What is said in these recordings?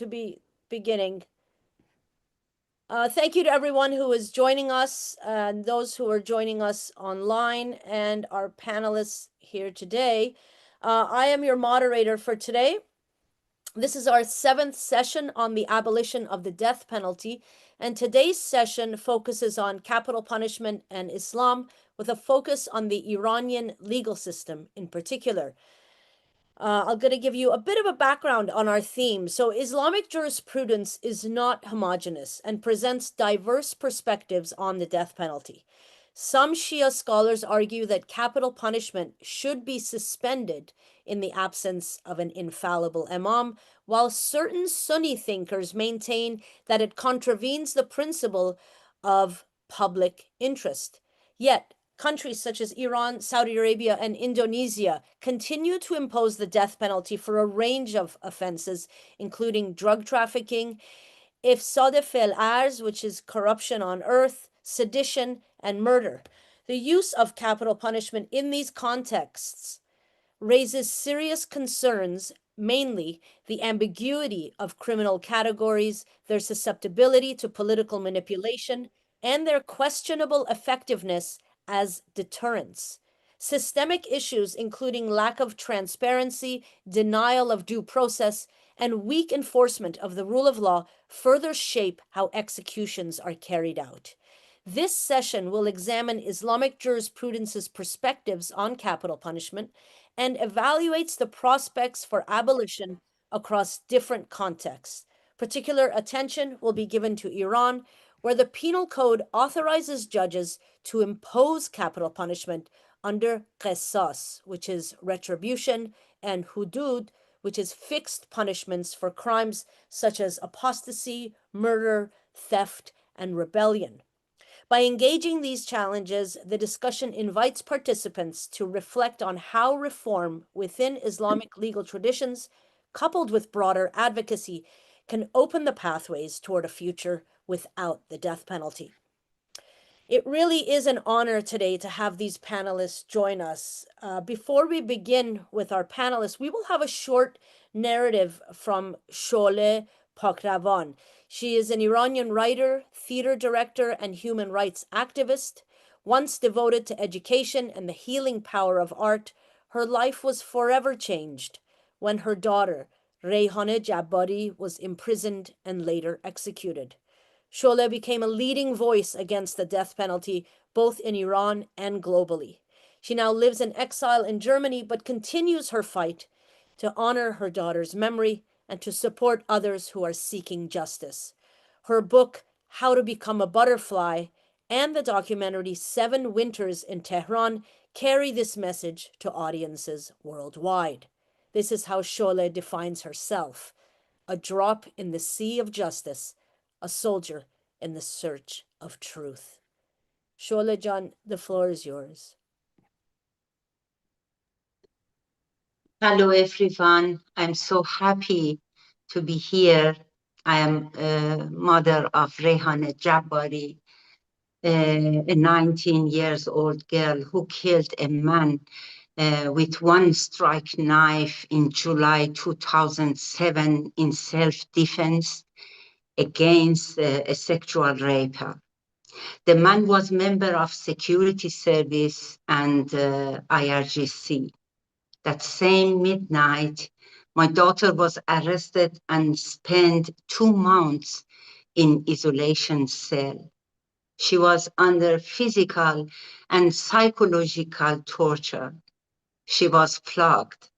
to be beginning. Thank you to everyone who is joining us and those who are joining us online and our panelists here today. I am your moderator for today. This is our 7th session on the abolition of the death penalty, and today's session focuses on capital punishment and Islam, with a focus on the Iranian legal system in particular. I'm going to give you a bit of a background on our theme. So Islamic jurisprudence is not homogeneous and presents diverse perspectives on the death penalty. Some Shia scholars argue that capital punishment should be suspended in the absence of an infallible imam, while certain Sunni thinkers maintain that it contravenes the principle of public interest. Yet, countries such as Iran, Saudi Arabia, and Indonesia continue to impose the death penalty for a range of offenses, including drug trafficking, ifsad fil arz, which is corruption on earth, sedition, and murder. The use of capital punishment in these contexts raises serious concerns, mainly the ambiguity of criminal categories, their susceptibility to political manipulation, and their questionable effectiveness as deterrents. Systemic issues, including lack of transparency, denial of due process, and weak enforcement of the rule of law, further shape how executions are carried out. This session will examine Islamic jurisprudence's perspectives on capital punishment and evaluates the prospects for abolition across different contexts. Particular attention will be given to Iran, where the penal code authorizes judges to impose capital punishment under qisas, which is retribution, and hudud, which is fixed punishments for crimes such as apostasy, murder, theft, and rebellion. By engaging these challenges, the discussion invites participants to reflect on how reform within Islamic legal traditions, coupled with broader advocacy, can open the pathways toward a future without the death penalty. It really is an honor today to have these panelists join us. Before we begin with our panelists, we will have a short narrative from Sholeh Pakravan. She is an Iranian writer, theater director, and human rights activist. Once devoted to education and the healing power of art, her life was forever changed when her daughter, Reyhaneh Jabbari, was imprisoned and later executed. Sholeh became a leading voice against the death penalty, both in Iran and globally. She now lives in exile in Germany, but continues her fight to honor her daughter's memory and to support others who are seeking justice. Her book, How to Become a Butterfly, and the documentary 7 Winters in Tehran carry this message to audiences worldwide. This is how Sholeh defines herself: a drop in the sea of justice, a soldier in the search of truth. Sholeh Jan, the floor is yours. Hello, everyone. I'm so happy to be here. I am a mother of Reyhaneh Jabbari, a 19 years old girl who killed a man with one strike knife in July 2007 in self-defense against a sexual raper. The man was member of security service and IRGC. That same midnight, my daughter was arrested and spent 2 months in isolation cell. She was under physical and psychological torture. She was flogged,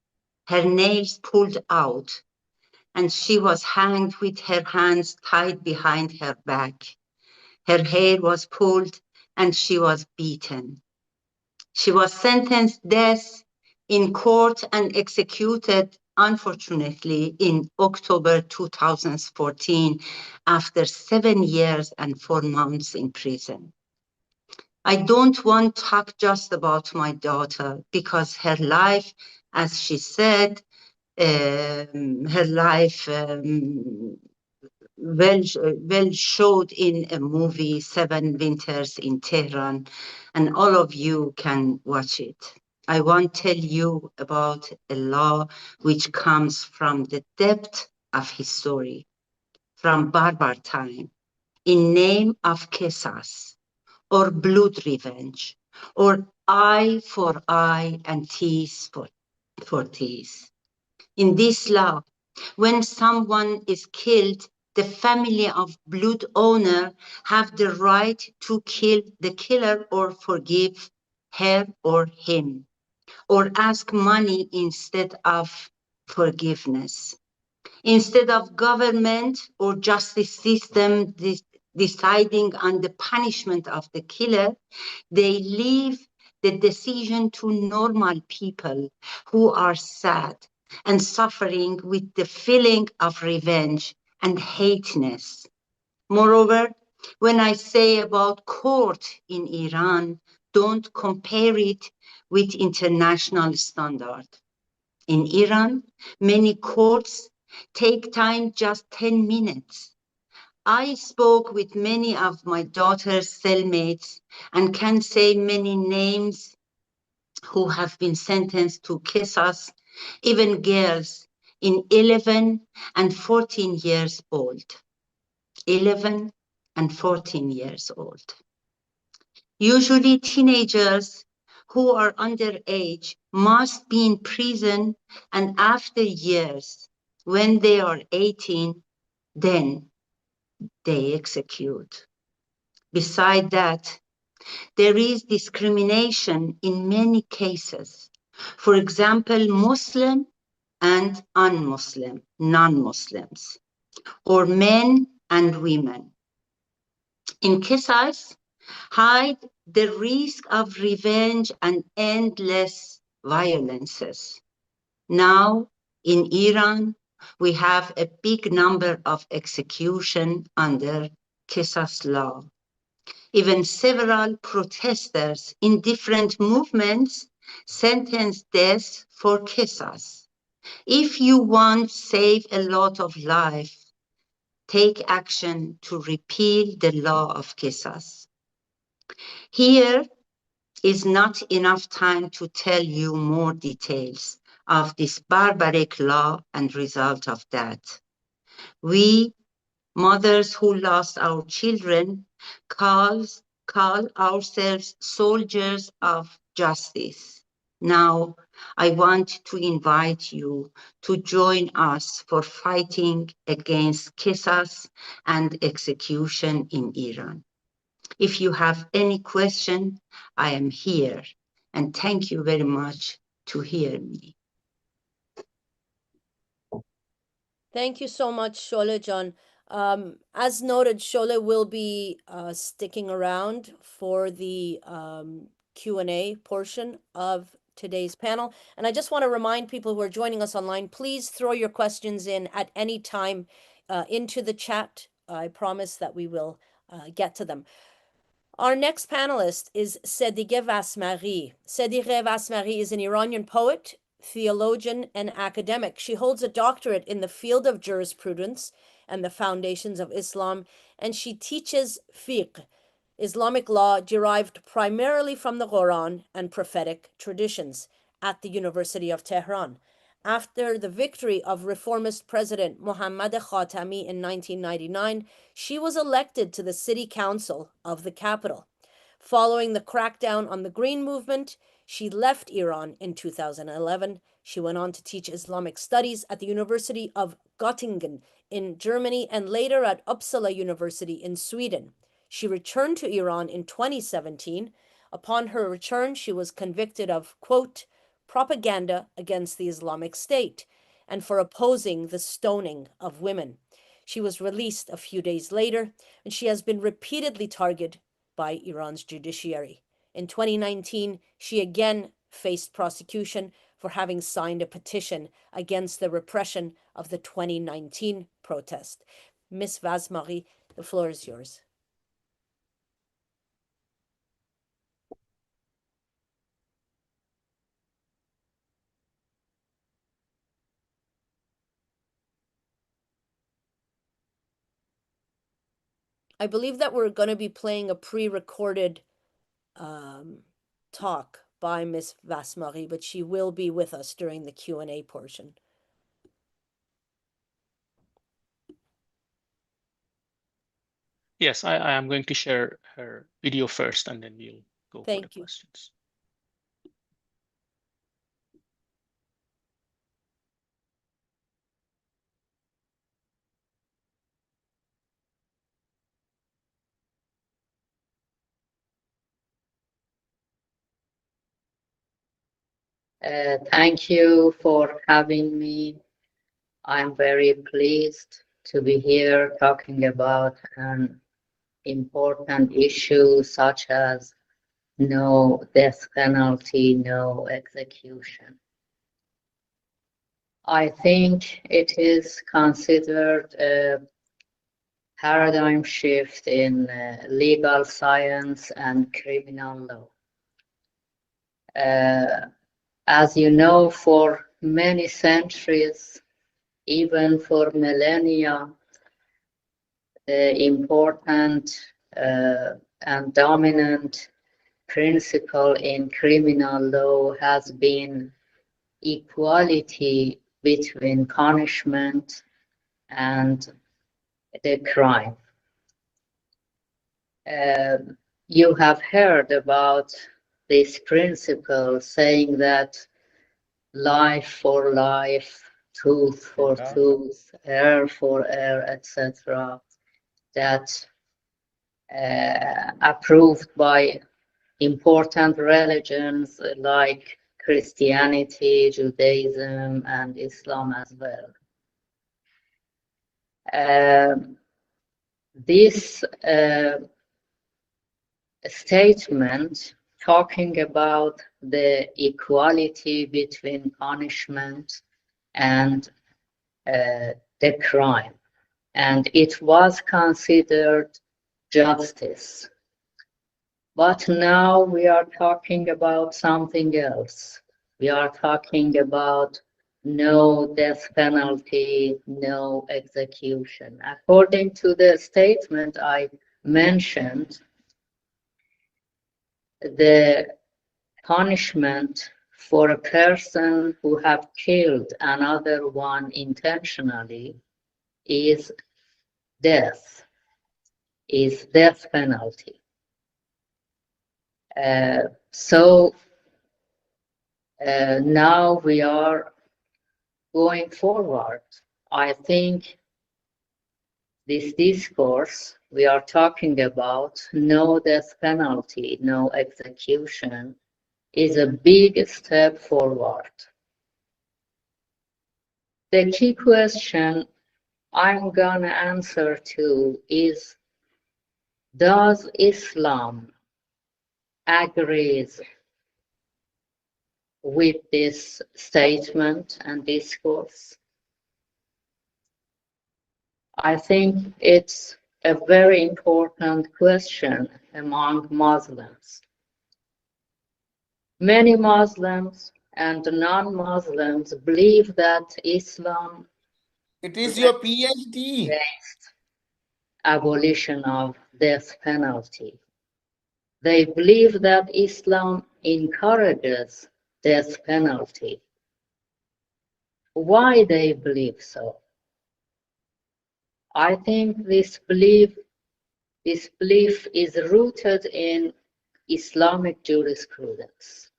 her nails pulled out, and she was hanged with her hands tied behind her back. Her hair was pulled and she was beaten. She was sentenced death in court and executed, unfortunately, in October 2014 after 7 years and 4 months in prison. I don't want to talk just about my daughter because her life, as she said, her life well showed in a movie, 7 Winters in Tehran, and all of you can watch it. I want to tell you about a law which comes from the depth of history. from barbar time in name of Kesas, or blood revenge, or eye for eye and teeth for teeth. In this law, when someone is killed, the family of blood owner have the right to kill the killer or forgive her or him, or ask money instead of forgiveness. Instead of government or justice system deciding on the punishment of the killer, they leave the decision to normal people who are sad and suffering with the feeling of revenge and hateness. Moreover, when I say about court in Iran, don't compare it with international standard. In Iran, many courts take time just 10 minutes. I spoke with many of my daughter's cellmates and can say many names who have been sentenced to qisas, even girls in 11 and 14 years old. 11 and 14 years old. Usually teenagers who are underage must be in prison, and after years, when they are 18, then they execute. Beside that, there is discrimination in many cases. For example, Muslim and non-Muslims, or men and women. In cases, hide the risk of revenge and endless violences. Now, in Iran, we have a big number of executions under Qisas law. Even several protesters in different movements sentenced death for Qisas. If you want to save a lot of life, take action to repeal the law of Qisas. Here is not enough time to tell you more details of this barbaric law and result of that. We, mothers who lost our children, call ourselves soldiers of justice. Now, I want to invite you to join us for fighting against qisas and execution in Iran. If you have any question, I am here. And thank you very much to hear me. Thank you so much, Shole John. As noted, Shole will be sticking around for the Q&A portion of today's panel. And I just want to remind people who are joining us online, please throw your questions in at any time into the chat. I promise that we will get to them. Our next panelist is Sedige Vasmari. Sedige Vasmari is an Iranian poet, theologian, and academic. She holds a doctorate in the field of jurisprudence and the foundations of Islam, and she teaches fiqh, Islamic law derived primarily from the Quran and prophetic traditions, at the University of Tehran. After the victory of reformist President Mohammad Khatami in 1999, she was elected to the city council of the capital. Following the crackdown on the Green Movement, she left Iran in 2011. She went on to teach Islamic studies at the University of Göttingen in Germany and later at Uppsala University in Sweden. She returned to Iran in 2017. Upon her return, she was convicted of, quote, propaganda against the Islamic State and for opposing the stoning of women. She was released a few days later, and she has been repeatedly targeted by Iran's judiciary. In 2019, she again faced prosecution for having signed a petition against the repression of the 2019 protest. Ms. Vasmari, the floor is yours. I believe that we're going to be playing a pre-recorded talk by Ms. Vasmari, but she will be with us during the Q&A portion. Yes, I am going to share her video first, and then we'll go for the Thank you. questions. Thank you for having me. I'm very pleased to be here talking about an important issue such as no death penalty, no execution. I think it is considered a paradigm shift in legal science and criminal law. As you know, for many centuries, even for millennia, the important and dominant principle in criminal law has been equality between punishment and the crime. You have heard about this principle saying that life for life, tooth for tooth, hair for hair, etc. That approved by important religions like Christianity, Judaism, and Islam as well. This statement talking about the equality between punishment and the crime, and it was considered justice. But now we are talking about something else. We are talking about no death penalty, no execution. According to the statement I mentioned, the punishment for a person who have killed another one intentionally is death, is death penalty. So now we are going forward. I think this discourse we are talking about, no death penalty, no execution, is a big step forward. The key question I'm gonna answer to is, does Islam agrees with this statement and discourse? I think it's a very important question among Muslims. Many Muslims and non-Muslims believe that Islam It is your PhD. against abolition of death penalty. They believe that Islam encourages death penalty. Why they believe so? I think this belief is rooted in Islamic jurisprudence.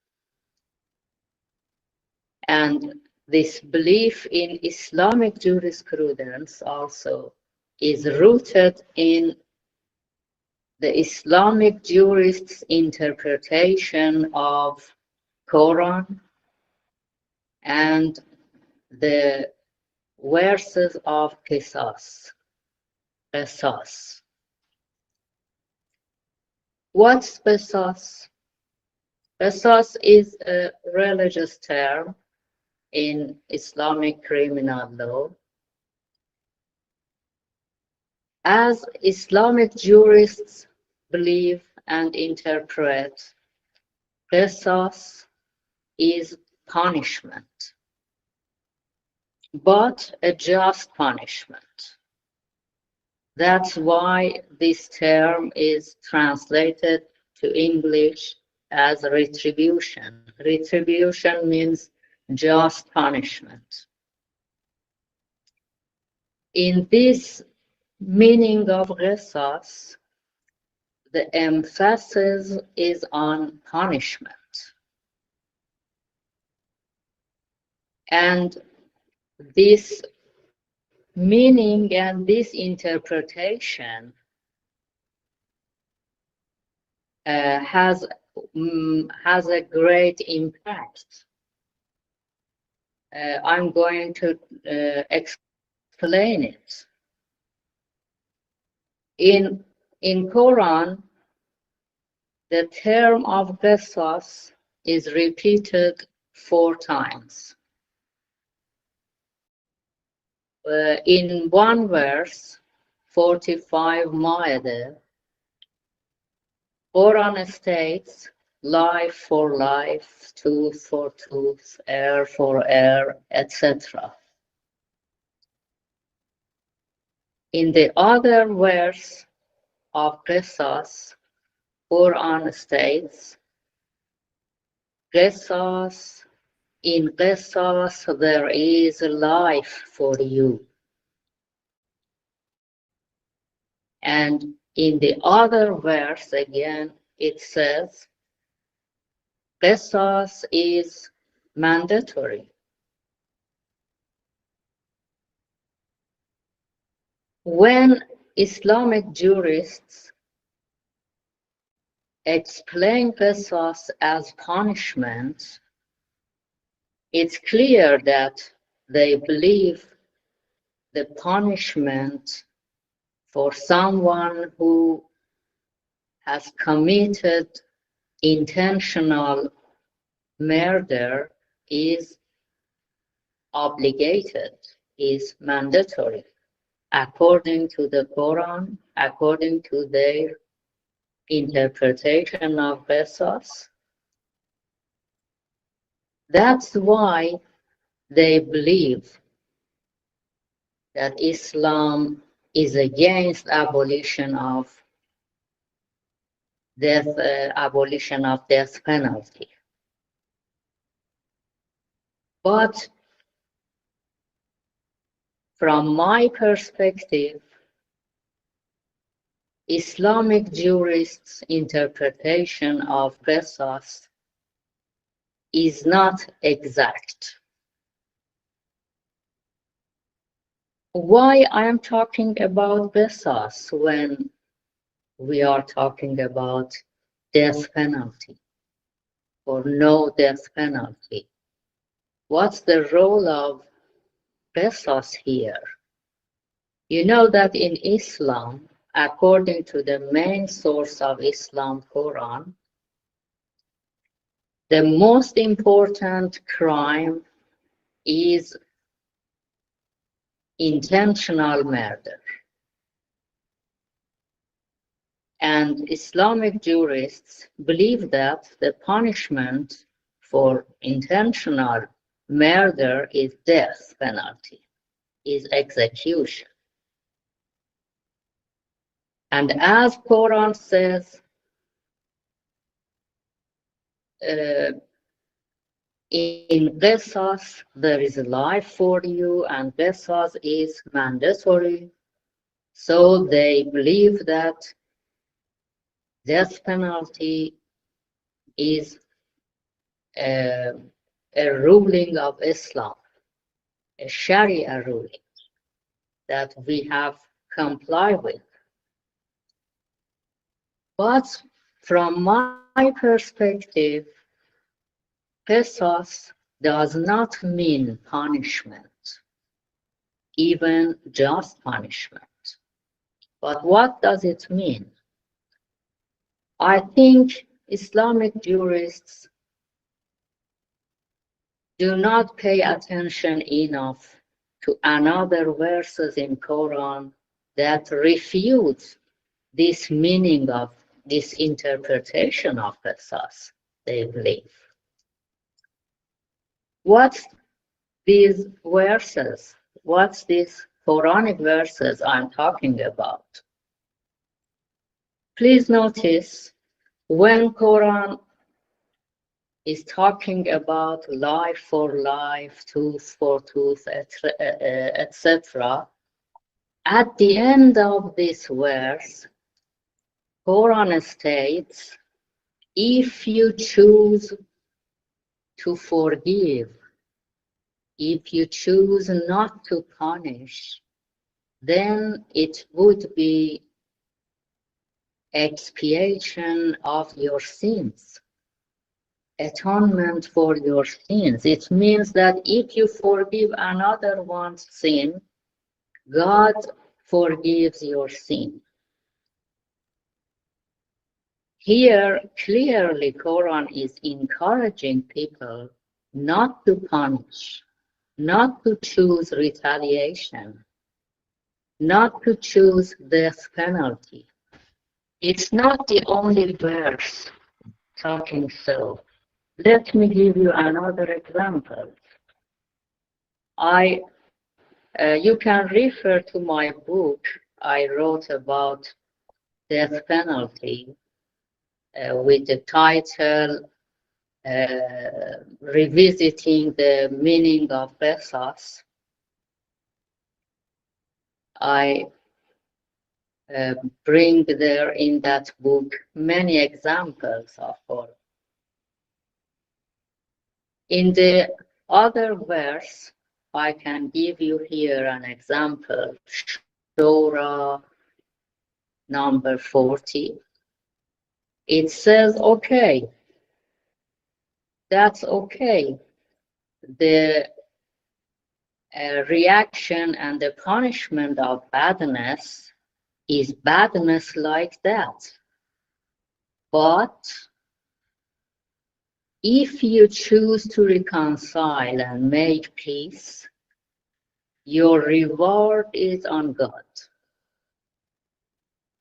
And this belief in Islamic jurisprudence also is rooted in the Islamic jurists' interpretation of Quran and the verses of Qisas. What's Qisas? Qisas is a religious term in Islamic criminal law. As Islamic jurists believe and interpret, Qisas is punishment, but a just punishment. That's why this term is translated to English as retribution. Retribution means just punishment. In this meaning of qisas, the emphasis is on punishment. And this meaning and this interpretation has a great impact. I'm going to explain it. In Quran, the term of qisas is repeated 4 times. In one verse, 45 Ma'idah, Quran states, life for life, tooth for tooth, air for air, etc. In the other verse of qisas, Quran states, qisas, in qisas there is life for you. And in the other verse again, it says, qisas is mandatory. When Islamic jurists explain qisas as punishment, it's clear that they believe the punishment for someone who has committed intentional murder is obligated, is mandatory, according to the Quran, according to their interpretation of qisas. That's why they believe that Islam is against abolition of death penalty. But from my perspective, Islamic jurists' interpretation of qisas is not exact. Why I am talking about qisas when we are talking about death penalty or no death penalty? What's the role of qisas here? You know that in Islam, according to the main source of Islam, Quran, the most important crime is intentional murder. And Islamic jurists believe that the punishment for intentional murder is death penalty, is execution. And as Quran says, in qisas there is a life for you, and qisas is mandatory. So they believe that death penalty is a ruling of Islam, a Sharia ruling that we have complied with. But from my perspective, qisas does not mean punishment, even just punishment. But what does it mean? I think Islamic jurists do not pay attention enough to another verses in Quran that refute this meaning of this interpretation of qisas, they believe. What's these verses? What's these Quranic verses I'm talking about? Please notice when Quran is talking about life for life, tooth for tooth, etc., At the end of this verse, Quran states, if you choose to forgive, if you choose not to punish, then it would be expiation of your sins, atonement for your sins. It means that if you forgive another one's sin, God forgives your sin. Here, clearly, Quran is encouraging people not to punish, not to choose retaliation, not to choose death penalty. It's not the only verse talking so. Let me give you another example. You can refer to my book I wrote about death penalty with the title Revisiting the Meaning of Qisas. I bring there in that book many examples of horror. In the other verse, I can give you here an example. Shura number 40. It says, okay, that's okay. The reaction and the punishment of badness is badness like that. But if you choose to reconcile and make peace, your reward is on God.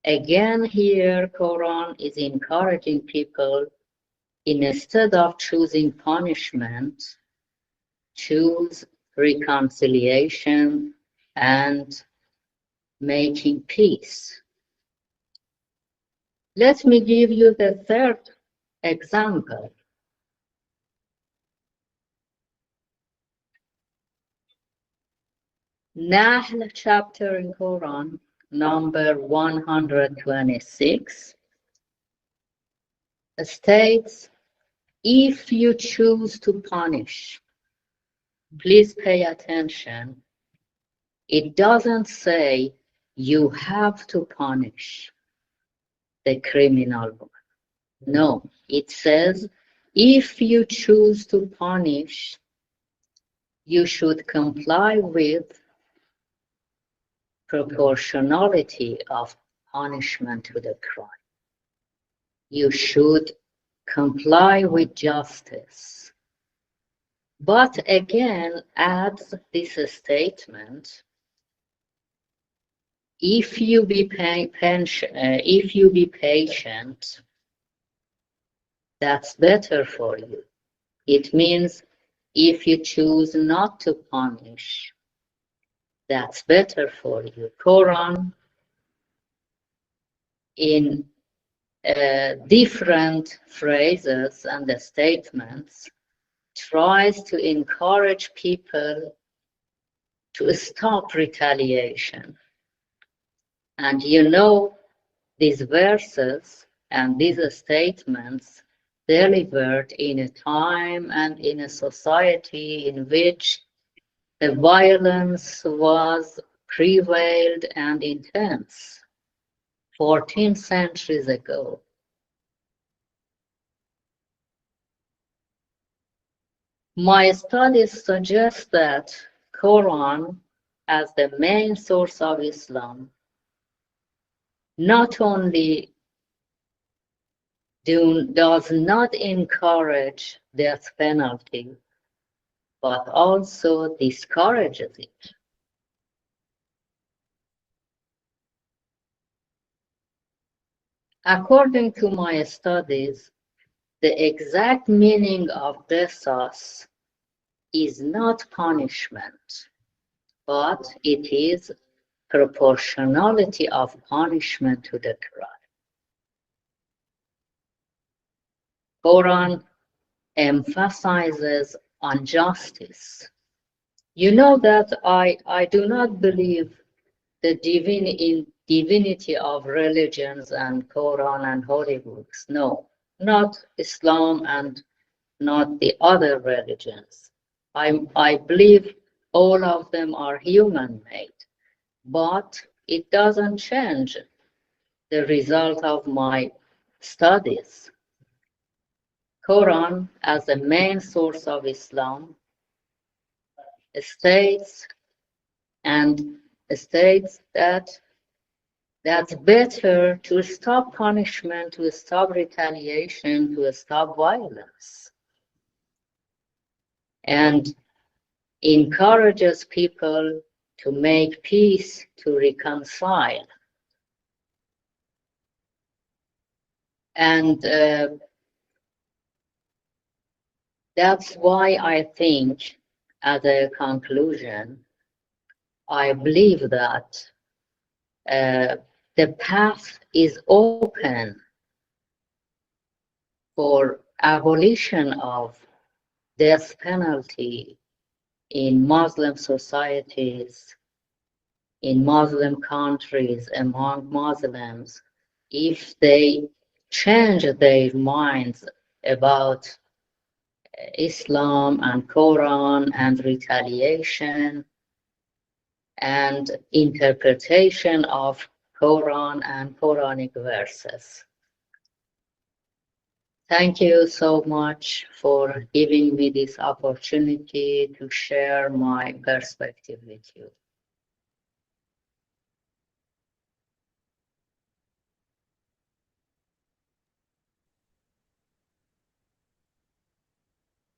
Again, here, Quran is encouraging people, instead of choosing punishment, choose reconciliation and making peace. Let me give you the third example. Nahl chapter in Quran, number 126, states, if you choose to punish, please pay attention. It doesn't say you have to punish the criminal one. No, it says if you choose to punish, you should comply with proportionality of punishment to the crime. You should comply with justice. But again, adds this statement, if you be patient, that's better for you. It means if you choose not to punish, that's better for you. Quran, in different phrases and statements, tries to encourage people to stop retaliation. And you know, these verses and these statements delivered in a time and in a society in which the violence was prevailed and intense 14 centuries ago. My studies suggest that Quran, as the main source of Islam, not only does not encourage death penalty, but also discourages it. According to my studies, the exact meaning of qisas is not punishment, but it is proportionality of punishment to the crime. Quran emphasizes on justice. You know that I do not believe the divinity of religions and Quran and holy books. No, not Islam and not the other religions. I believe all of them are human-made, but it doesn't change the result of my studies. Quran, as the main source of Islam, states that that's better to stop punishment, to stop retaliation, to stop violence, and encourages people to make peace, to reconcile. And that's why I think, as a conclusion, I believe that the path is open for abolition of death penalty in Muslim societies, in Muslim countries, among Muslims, if they change their minds about Islam and Quran and retaliation and interpretation of Quran and Quranic verses. Thank you so much for giving me this opportunity to share my perspective with you.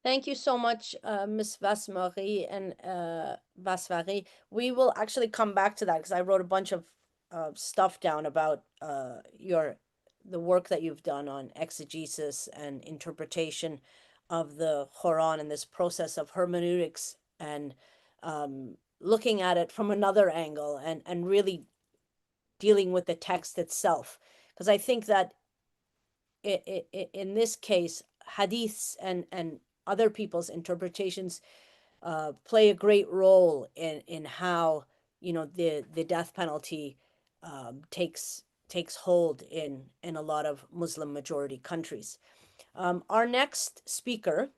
Thank you so much, Ms. Vasmarie and Vasvari. We will actually come back to that because I wrote a bunch of stuff down about the work that you've done on exegesis and interpretation of the Quran and this process of hermeneutics and looking at it from another angle and really dealing with the text itself. Because I think that in this case, hadiths and other people's interpretations play a great role in how the death penalty takes hold in a lot of Muslim majority countries. Our next speaker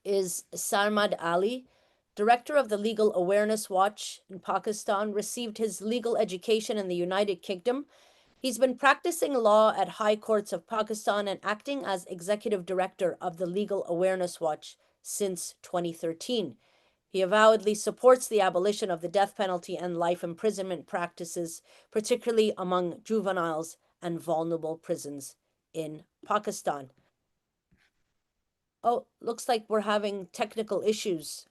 is Sarmad Ali, director of the Legal Awareness Watch in Pakistan, received his legal education in the United Kingdom. He's been practicing law at high courts of Pakistan and acting as executive director of the Legal Awareness Watch since 2013. He avowedly supports the abolition of the death penalty and life imprisonment practices, particularly among juveniles and vulnerable prisons in Pakistan. Oh, looks like we're having technical issues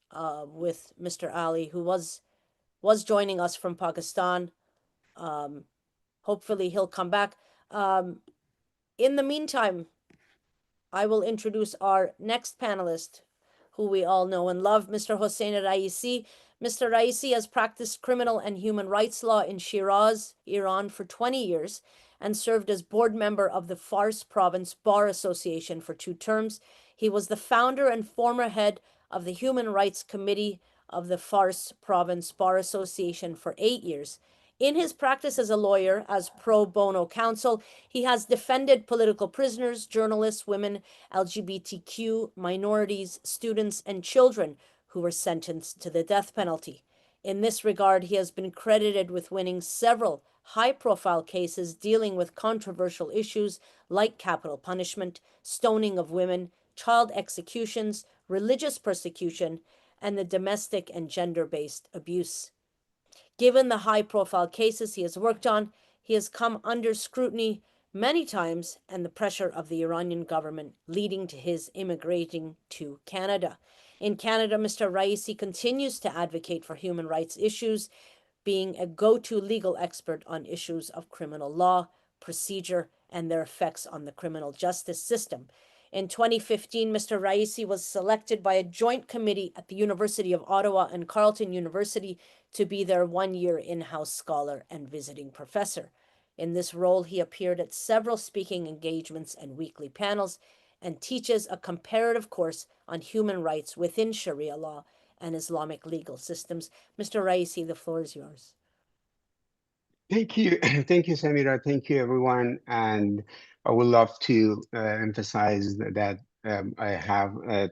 with Mr. Ali, who was joining us from Pakistan. Hopefully he'll come back. In the meantime, I will introduce our next panelist, who we all know and love, Mr. Hossein Raisi. Mr. Raisi has practiced criminal and human rights law in Shiraz, Iran for 20 years and served as board member of the Fars Province Bar Association for 2 terms. He was the founder and former head of the Human Rights Committee of the Fars Province Bar Association for 8 years. In his practice as a lawyer, as pro bono counsel, he has defended political prisoners, journalists, women, LGBTQ, minorities, students, and children who were sentenced to the death penalty. In this regard, he has been credited with winning several high-profile cases dealing with controversial issues like capital punishment, stoning of women, child executions, religious persecution, and the domestic and gender-based abuse. Given the high-profile cases he has worked on, he has come under scrutiny many times and the pressure of the Iranian government, leading to his immigrating to Canada. In Canada, Mr. Raisi continues to advocate for human rights issues, being a go-to legal expert on issues of criminal law, procedure, and their effects on the criminal justice system. In 2015, Mr. Raisi was selected by a joint committee at the University of Ottawa and Carleton University to be their one-year in-house scholar and visiting professor. In this role, he appeared at several speaking engagements and weekly panels and teaches a comparative course on human rights within Sharia law and Islamic legal systems. Mr. Raisi, the floor is yours. Thank you. Thank you, Samira. Thank you, everyone. And I would love to emphasize that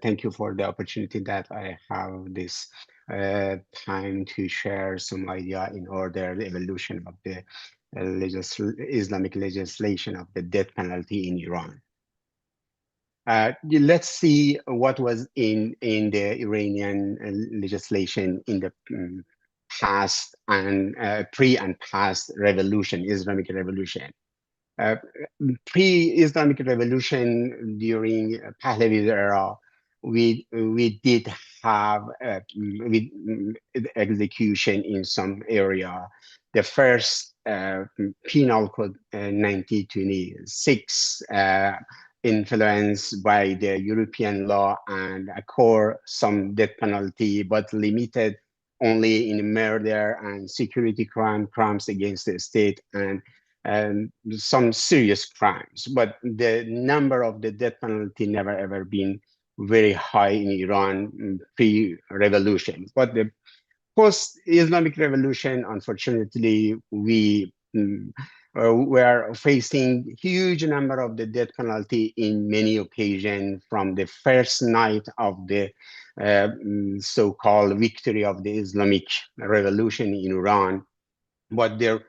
thank you for the opportunity that I have this time to share some idea in order the evolution of the Islamic legislation of the death penalty in Iran. Let's see what was in the Iranian legislation in the past and pre and past revolution, Islamic revolution. Uh, Pre-Islamic revolution during Pahlavi era, we did have execution in some area. The first penal code 1926 influenced by the European law and accord some death penalty, but limited only in murder and security crimes against the state and some serious crimes. But the number of the death penalty never ever been very high in Iran pre-revolution. But the post-Islamic revolution, unfortunately, we were facing huge number of the death penalty in many occasions from the first night of the so-called victory of the Islamic revolution in Iran. But the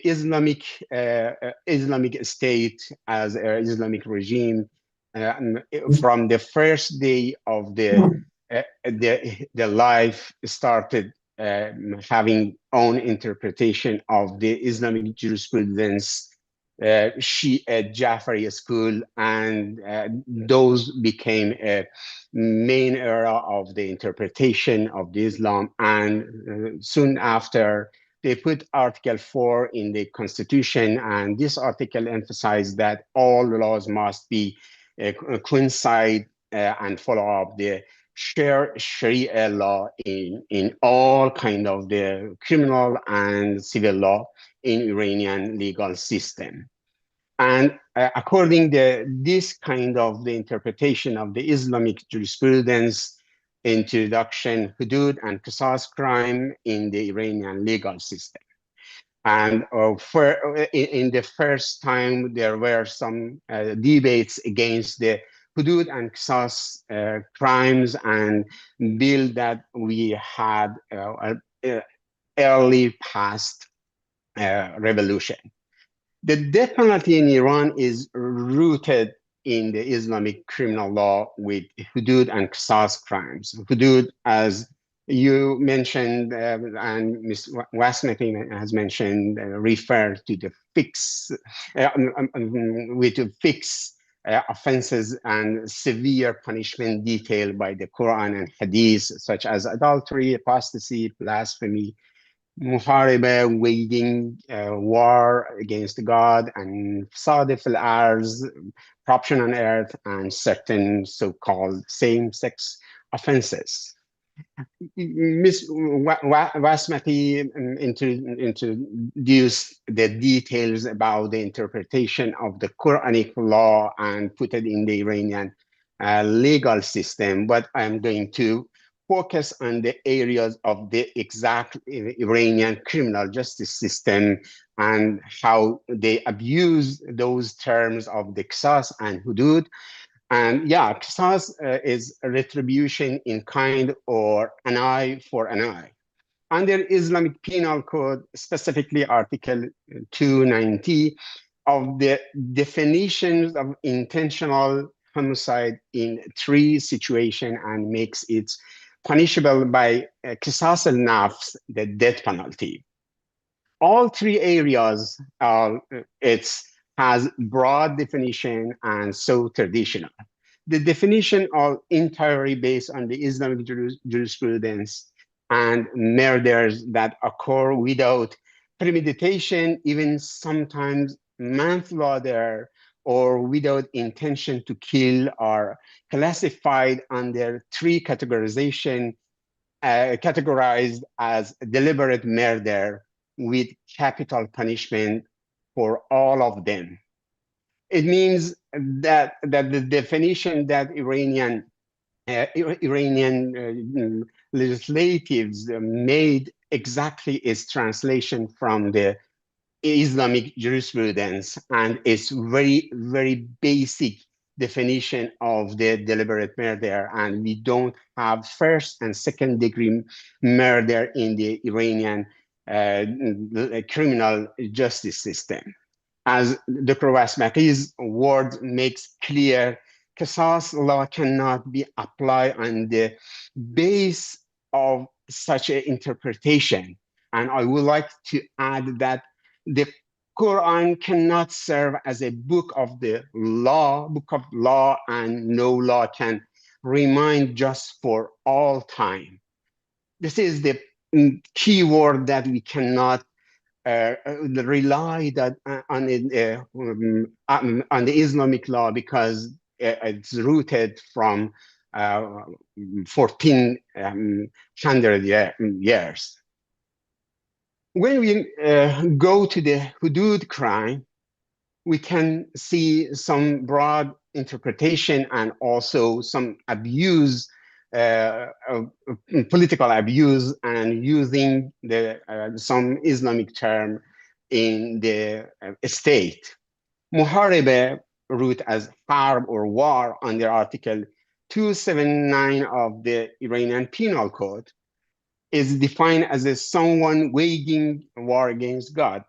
Islamic State as an Islamic regime from the first day of the life started having own interpretation of the Islamic jurisprudence, Shia Jafari school, and those became a main era of the interpretation of the Islam. And soon after, they put Article 4 in the Constitution, and this article emphasized that all laws must be coincide and follow up the Sharia law in all kind of the criminal and civil law in Iranian legal system. And according to this kind of the interpretation of the Islamic jurisprudence, introduction, hudud and qisas crime in the Iranian legal system. And in the first time, there were some debates against the hudud and qisas crimes and bill that we had early past revolution. The death penalty in Iran is rooted in the Islamic criminal law with hudud and qisas crimes. Hudud, as you mentioned, and Ms. Wasmati has mentioned, refer to the fixed offenses and severe punishment detailed by the Quran and Hadith, such as adultery, apostasy, blasphemy, muhariba, waging war against God, and sadif al-arz, corruption on earth, and certain so-called same-sex offenses. Ms. Wasmati introduced the details about the interpretation of the Quranic law and put it in the Iranian legal system, but I'm going to focus on the areas of the exact Iranian criminal justice system and how they abuse those terms of the qisas and hudud. And yeah, qisas is a retribution in kind or an eye for an eye. Under Islamic Penal Code, specifically Article 290 of the definitions of intentional homicide in 3 situations and makes it punishable by qisas al-nafs, the death penalty. All 3 areas, has broad definition and so traditional. The definition are entirely based on the Islamic jurisprudence and murders that occur without premeditation, even sometimes manslaughter, or without intention to kill, are classified under 3 categorization, categorized as deliberate murder with capital punishment for all of them. It means that the definition that Iranian legislatives made exactly is translation from the Islamic jurisprudence, and it's very, very basic definition of the deliberate murder, and we don't have first and second degree murder in the Iranian criminal justice system. As Dr. Wasmaki's word makes clear, Qisas law cannot be applied on the base of such an interpretation. And I would like to add that the Quran cannot serve as a book of law, and no law can remain just for all time. This is the key word that we cannot rely that on the Islamic law, because it's rooted from 1400 years. When we go to the hudud crime, we can see some broad interpretation and also some abuse, political abuse, and using some Islamic term in the state. Muharebe, root as harb or war under Article 279 of the Iranian Penal Code, is defined as someone waging war against God.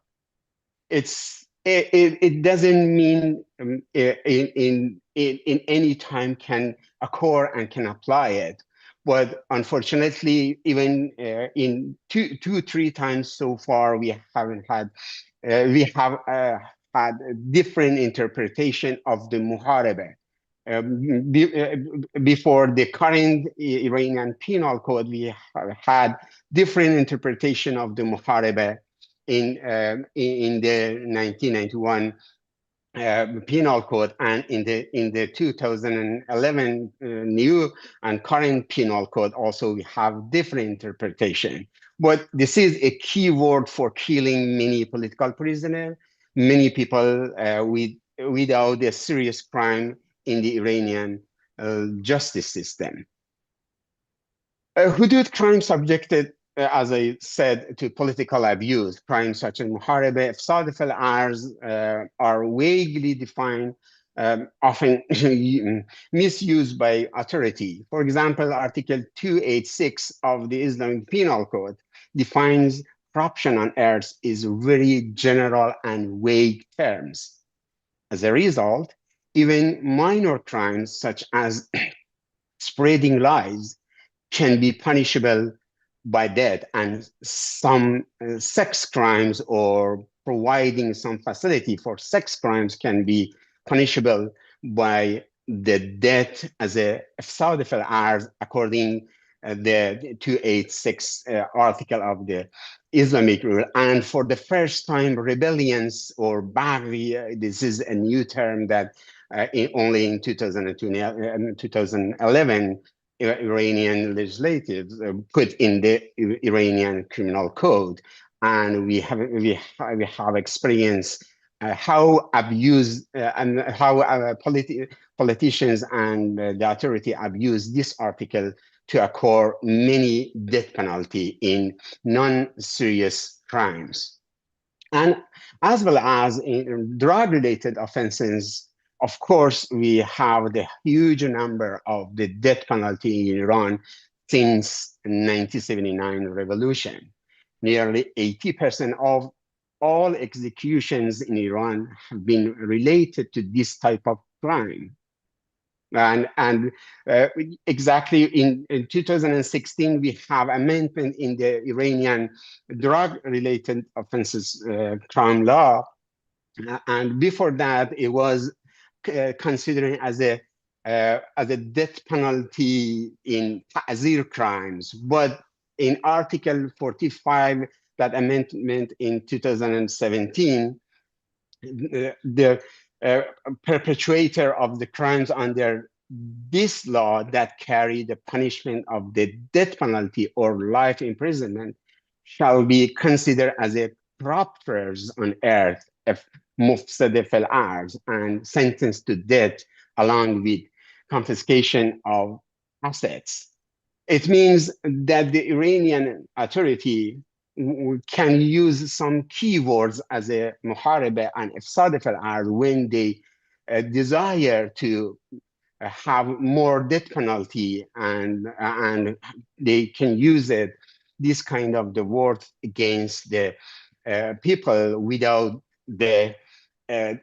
It doesn't mean in any time can occur and can apply it. But unfortunately, even in three times so far, we haven't had, we have had a different interpretation of the muharebe. Before the current Iranian Penal Code, we have had different interpretation of the muharebe in the 1991 Penal Code, and in the 2011 new and current Penal Code also we have different interpretation. But this is a key word for killing many political prisoners, many people without a serious crime in the Iranian justice system. Hudud crime subjected, as I said, to political abuse. Crimes such as muharebe, ifsad al-arz are vaguely defined, often misused by authority. For example, Article 286 of the Islamic Penal Code defines corruption on earth is very general and vague terms. As a result, even minor crimes such as spreading lies can be punishable by death, and some sex crimes or providing some facility for sex crimes can be punishable by the death as a ifsad al-arz, according the 286 article of the Islamic rule. And for the first time, rebellions or baghi, this is a new term that only in 2011 Iranian legislators put in the Iranian criminal code, and we have experienced how abused and how politicians and the authority abuse this article to occur many death penalty in non-serious crimes, and as well as in drug-related offenses. Of course, we have the huge number of the death penalty in Iran since 1979 revolution. Nearly 80% of all executions in Iran have been related to this type of crime. And exactly in 2016, we have amendment in the Iranian drug-related offenses crime law. And before that, it was considering as a death penalty in ta'zir crimes. But in Article 45, that amendment in 2017, the perpetrator of the crimes under this law that carry the punishment of the death penalty or life imprisonment shall be considered as a corruptors on earth if mufsad fil arz, and sentenced to death along with confiscation of assets. It means that the Iranian authority can use some keywords as a muharebe and ifsad al-ard when they desire to have more death penalty, and they can use it, this kind of the word against the people without the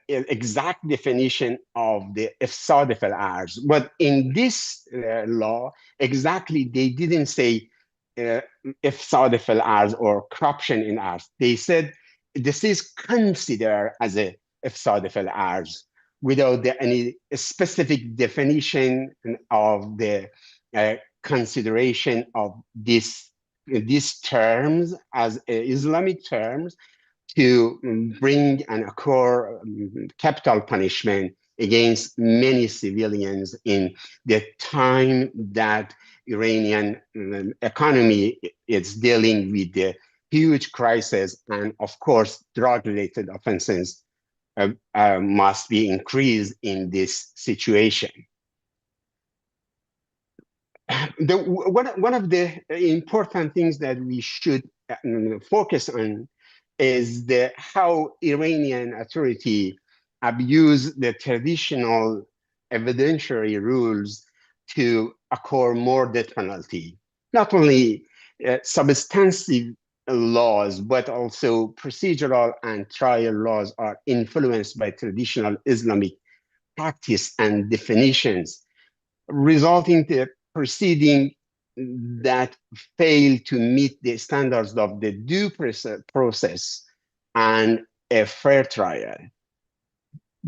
exact definition of the ifsad al-ard. But in this law, exactly, they didn't say ifsad al-ard or corruption in art. They said this is considered as a ifsad al-ard without any specific definition of the consideration of these terms as Islamic terms to bring and occur capital punishment against many civilians in the time that Iranian economy is dealing with the huge crisis, and of course, drug-related offenses must be increased in this situation. One of the important things that we should focus on is how Iranian authority abuse the traditional evidentiary rules to occur more death penalty. Not only substantive laws, but also procedural and trial laws are influenced by traditional Islamic practice and definitions, resulting in proceeding that fail to meet the standards of the due process and a fair trial,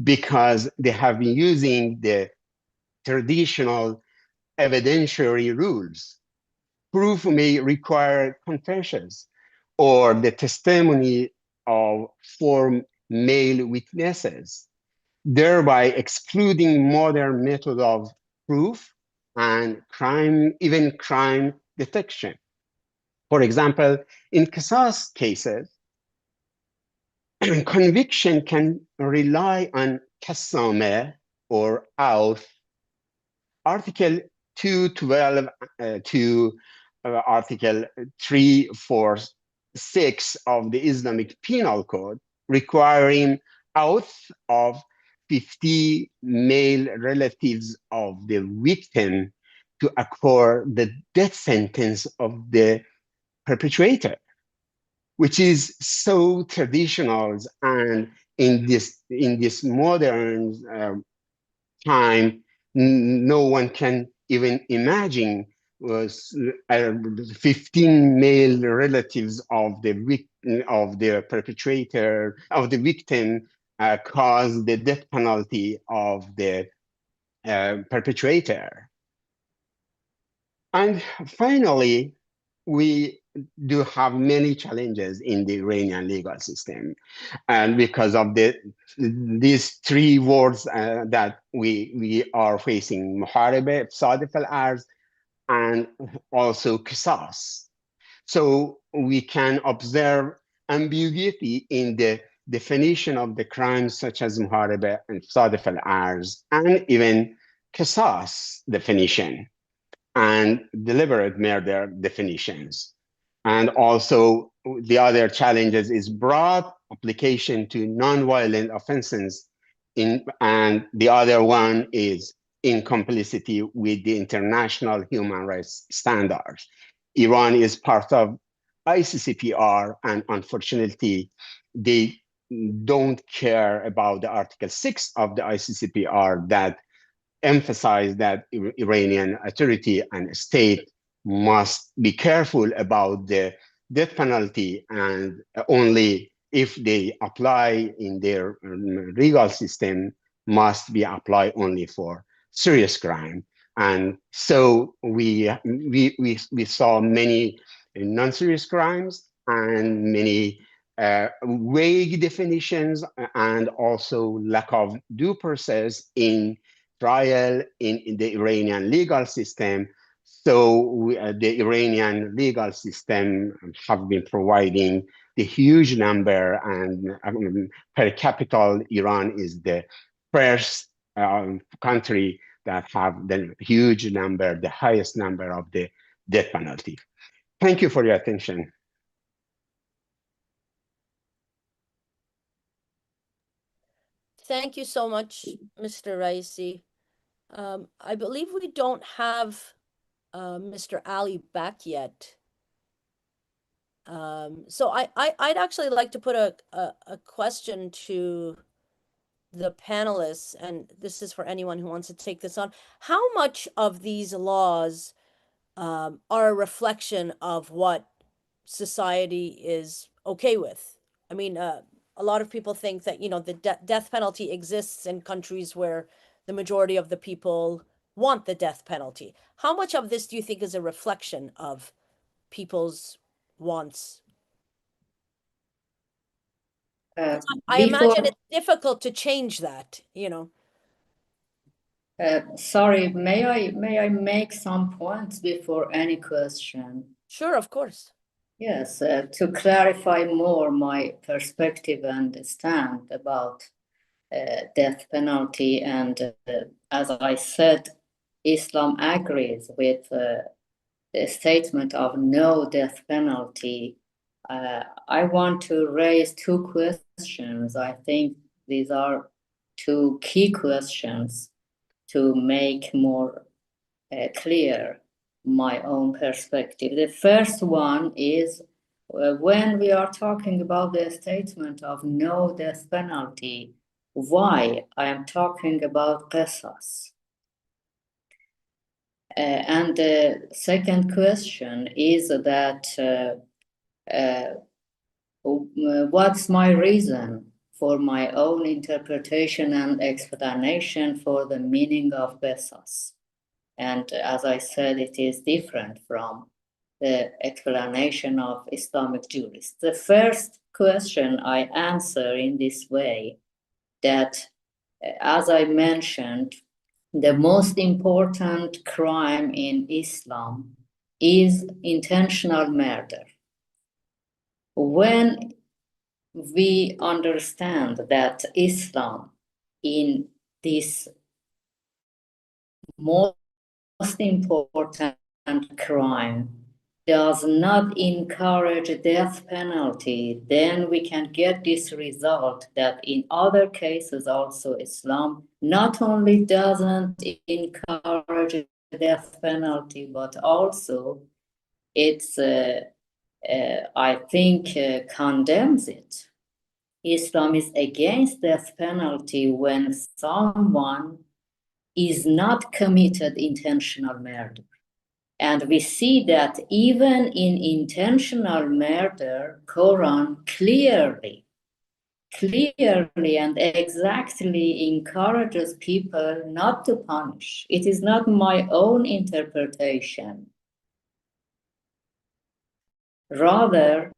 because they have been using the traditional evidentiary rules. Proof may require confessions or the testimony of four male witnesses, thereby excluding modern method of proof and even crime detection. For example, in qisas cases, conviction can rely on kassameh or oath. Article 212 to Article 346 of the Islamic Penal Code, requiring oath of 50 male relatives of the victim to occur the death sentence of the perpetrator, which is so traditional. And in this modern time, no one can even imagine was 15 male relatives of the perpetrator, of the victim, cause the death penalty of the perpetrator. And finally, we do have many challenges in the Iranian legal system, and because of these three words that we are facing: muharebe, ifsad al-ard, and also qisas. So we can observe ambiguity in the definition of the crimes such as muharebe and ifsad al-ard, and even qisas definition and deliberate murder definitions. And also the other challenges is broad application to non-violent offenses, and the other one is in complicity with the international human rights standards. Iran is part of ICCPR, and unfortunately, they don't care about the Article 6 of the ICCPR that emphasize that Iranian authority and state must be careful about the death penalty, and only if they apply in their legal system must be applied only for serious crime. And so we saw many non-serious crimes and many vague definitions, and also lack of due process in trial in the Iranian legal system. So the Iranian legal system have been providing the huge number, and per capita, Iran is the first country that have the huge number, the highest number of the death penalty. Thank you for your attention. Thank you so much, Mr. Raisi. I believe we don't have Mr. Ali back yet. So I'd actually like to put a question to the panelists, and this is for anyone who wants to take this on. How much of these laws are a reflection of what society is okay with? I mean, a lot of people think that, you know, the death penalty exists in countries where the majority of the people want the death penalty. How much of this do you think is a reflection of people's wants? I imagine it's difficult to change that, you know. Sorry, may I make some points before any question? Sure, of course. Yes, to clarify more my perspective and stand about death penalty, and as I said, Islam agrees with the statement of no death penalty. I want to raise two questions. I think these are two key questions to make more clear my own perspective. The first one is when we are talking about the statement of no death penalty, why I am talking about qisas. And the second question is that what's my reason for my own interpretation and explanation for the meaning of qisas? And as I said, it is different from the explanation of Islamic jurists. The first question I answer in this way, that as I mentioned, the most important crime in Islam is intentional murder. When we understand that Islam in this most important crime does not encourage death penalty, then we can get this result that in other cases also Islam not only doesn't encourage death penalty, but also it's I think condemns it. Islam is against death penalty when someone is not committed intentional murder. And we see that even in intentional murder, Quran clearly and exactly encourages people not to punish. It is not my own interpretation. Rather,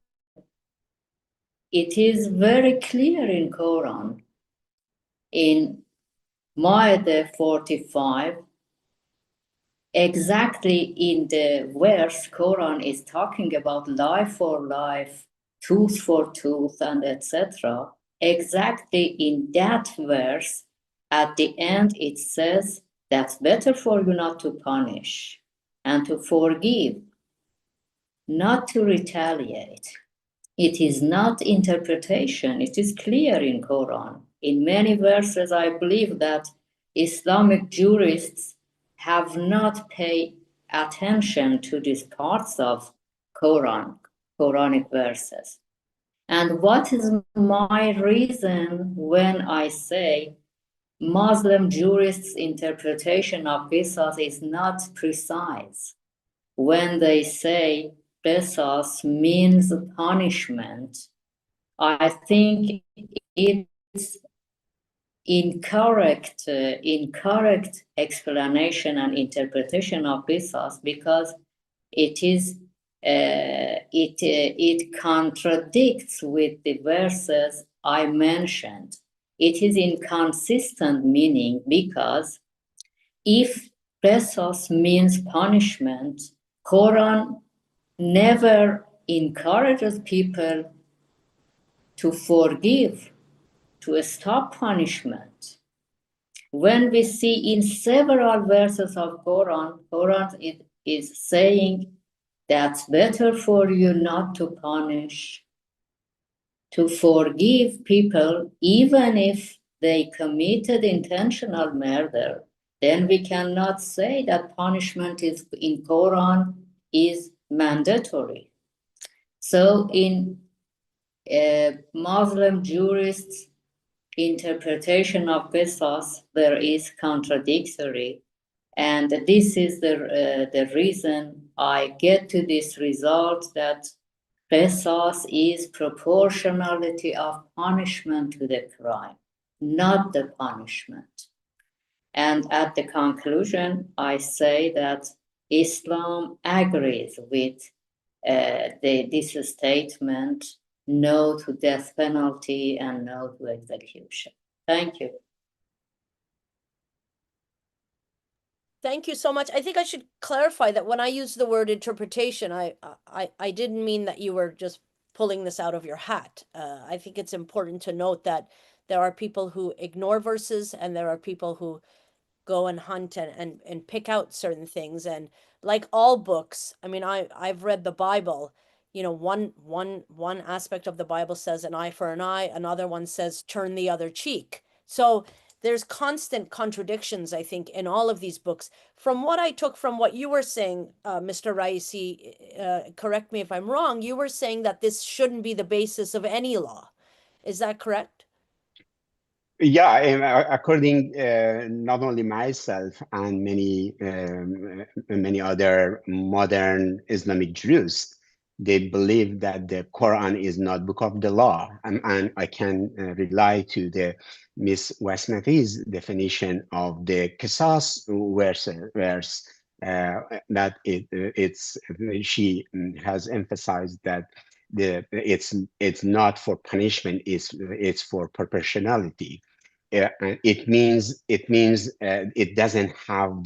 it is very clear in Quran. In Ma'idah 45, exactly in the verse, Quran is talking about life for life, tooth for tooth, and etc. Exactly in that verse, at the end, it says that's better for you not to punish and to forgive, not to retaliate. It is not interpretation, it is clear in Quran. In many verses, I believe that Islamic jurists have not paid attention to these parts of Quranic verses. And what is my reason when I say Muslim jurists' interpretation of qisas is not precise? When they say qisas means punishment, I think it's incorrect explanation and interpretation of qisas, because it contradicts with the verses I mentioned. It is inconsistent meaning, because if qisas means punishment, Quran never encourages people to forgive, to stop punishment. When we see in several verses of Quran it is saying that's better for you not to punish, to forgive people even if they committed intentional murder, then we cannot say that punishment is in Quran is mandatory. So in Muslim jurists' interpretation of qisas, there is contradictory. And this is the reason I get to this result that qisas is proportionality of punishment to the crime, not the punishment. And at the conclusion, I say that Islam agrees with this statement, no to death penalty and no to execution. Thank you. Thank you so much. I think I should clarify that when I use the word interpretation, I didn't mean that you were just pulling this out of your hat. I think it's important to note that there are people who ignore verses and there are people who go and hunt and pick out certain things. And like all books, I mean, I've read the Bible. You know, one aspect of the Bible says an eye for an eye, another one says turn the other cheek. So there's constant contradictions, I think, in all of these books. From what I took from what you were saying, Mr. Raisi, correct me if I'm wrong, you were saying that this shouldn't be the basis of any law. Is that correct? Yeah, according not only myself and many other modern Islamic jurists, they believe that the Quran is not book of the law, and I can rely to the Miss Wasmati's definition of the Qisas verse that she has emphasized that it's not for punishment, it's for proportionality. It means it doesn't have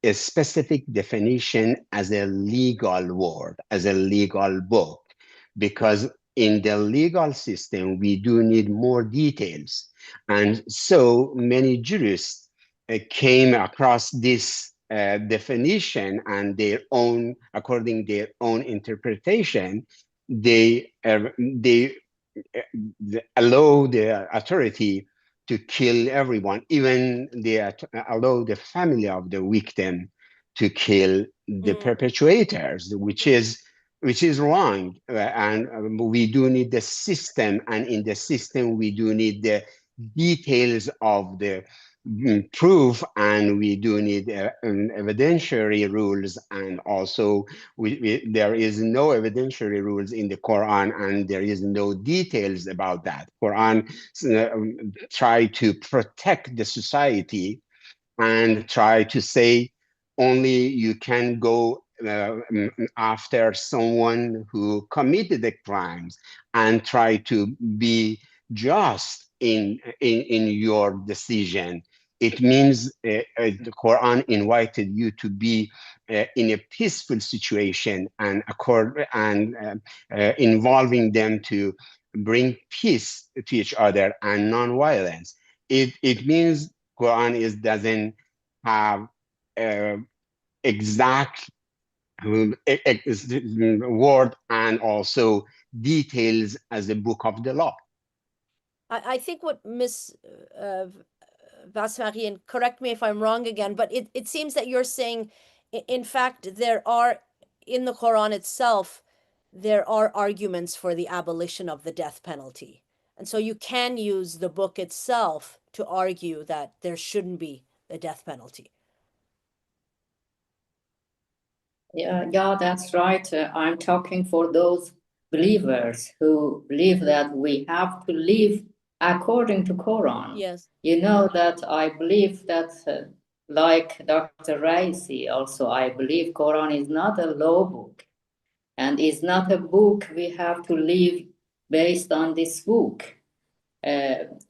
a specific definition as a legal word, as a legal book, because in the legal system we do need more details, and so many jurists came across this definition, and according their own interpretation, they allow the authority to kill everyone, even they allow the family of the victim to kill the perpetrators, which is wrong. And we do need the system, and in the system we do need the details of the proof, and we do need evidentiary rules, and also there is no evidentiary rules in the Quran, and there is no details about that. Quran try to protect the society and try to say only you can go after someone who committed the crimes, and try to be just in your decision. It means the Quran invited you to be in a peaceful situation and involving them to bring peace to each other and non-violence. It means Quran doesn't have exact word and also details as a book of the law. I think what Ms. Basmari, and correct me if I'm wrong again, but it seems that you're saying, in fact, there are, in the Quran itself, there are arguments for the abolition of the death penalty. And so you can use the book itself to argue that there shouldn't be the death penalty. Yeah, that's right. I'm talking for those believers who believe that we have to live according to Quran. Yes. You know that I believe that, like Dr. Raisi, also I believe Quran is not a law book, and is not a book we have to live based on this book. And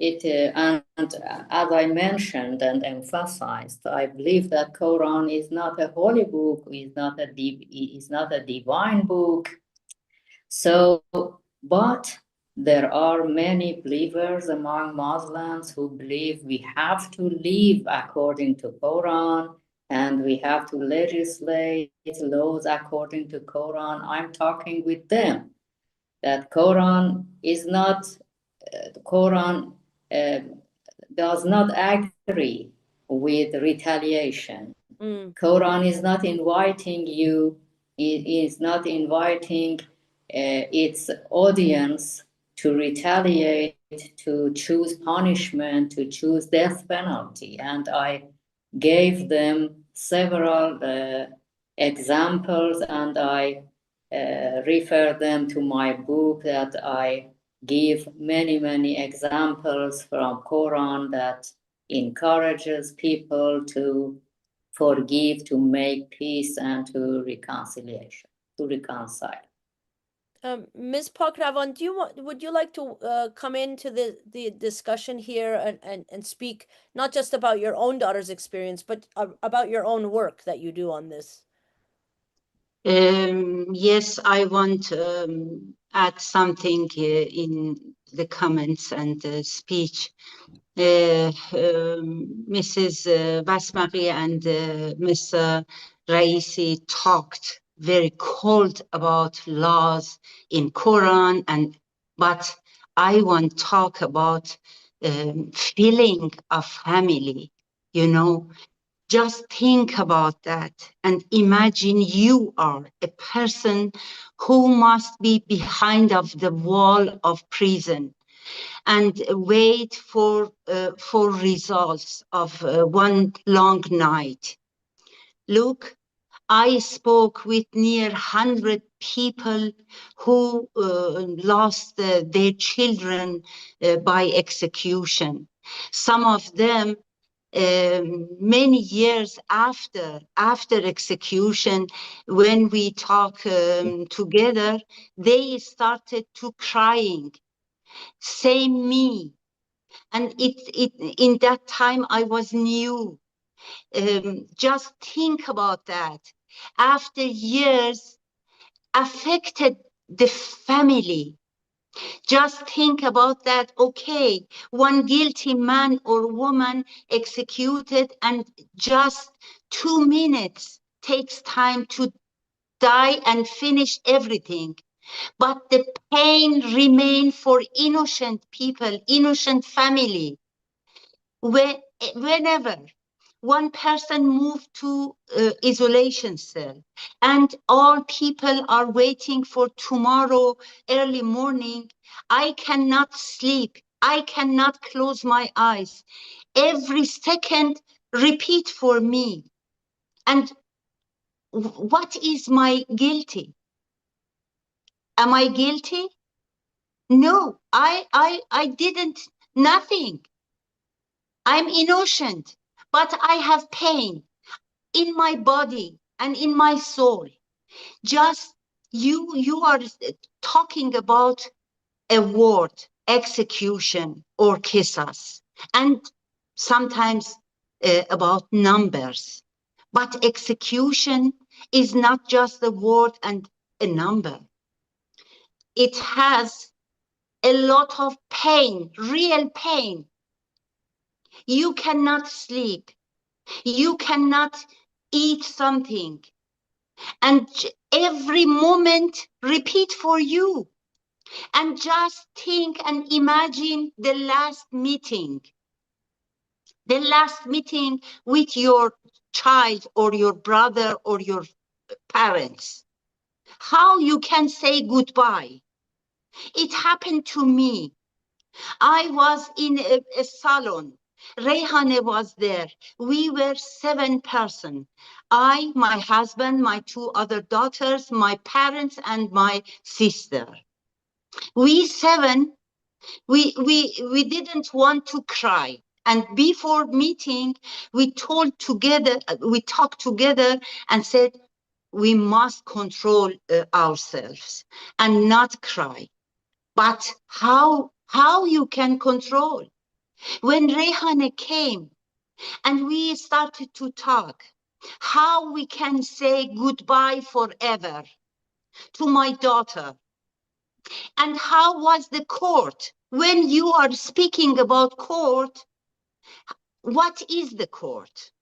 as I mentioned and emphasized, I believe that Quran is not a holy book, is not a divine book. So, but there are many believers among Muslims who believe we have to live according to Quran, and we have to legislate laws according to Quran. I'm talking with them that Quran is not Quran. does not agree with retaliation. Quran is not inviting you, it is not inviting its audience to retaliate, to choose punishment, to choose death penalty. And I gave them several examples, and I refer them to my book that I give many examples from Quran that encourages people to forgive, to make peace, and to reconciliation, to reconcile. Ms. Pakravan, would you like to come into the discussion here and speak not just about your own daughter's experience, but about your own work that you do on this? Yes, I want to add something in the comments and speech. Mrs. Basmaghi and Mr. Raisi talked very cold about laws in Quran, but I want to talk about feeling of family. You know, just think about that and imagine you are a person who must be behind of the wall of prison and wait for results of one long night. Look, I spoke with near 100 people who lost their children by execution. Some of them many years after execution, when we talk together, they started to crying. Same me. And in that time, I was new. Just think about that. After years, affected the family. Just think about that. Okay, one guilty man or woman executed, and just 2 minutes takes time to die and finish everything. But the pain remains for innocent people, innocent family. Whenever one person moved to isolation cell and all people are waiting for tomorrow early morning, I cannot sleep. I cannot close my eyes. Every second repeat for me. And what is my guilty? Am I guilty? No, I didn't, nothing. I'm innocent, but I have pain in my body and in my soul. Just you are talking about a word, execution or qisas, and sometimes about numbers. But execution is not just a word and a number. It has a lot of pain, real pain. You cannot sleep. You cannot eat something. And every moment repeat for you. And just think and imagine the last meeting with your child or your brother or your parents. How you can say goodbye. It happened to me. I was in a salon. Rehane was there. We were 7 persons. I, my husband, my 2 other daughters, my parents, and my sister. We 7, we didn't want to cry. And before meeting, we talked together and said, we must control ourselves and not cry. But how you can control? When Rehane came and we started to talk, how we can say goodbye forever to my daughter? And how was the court? When you are speaking about court, what is the court?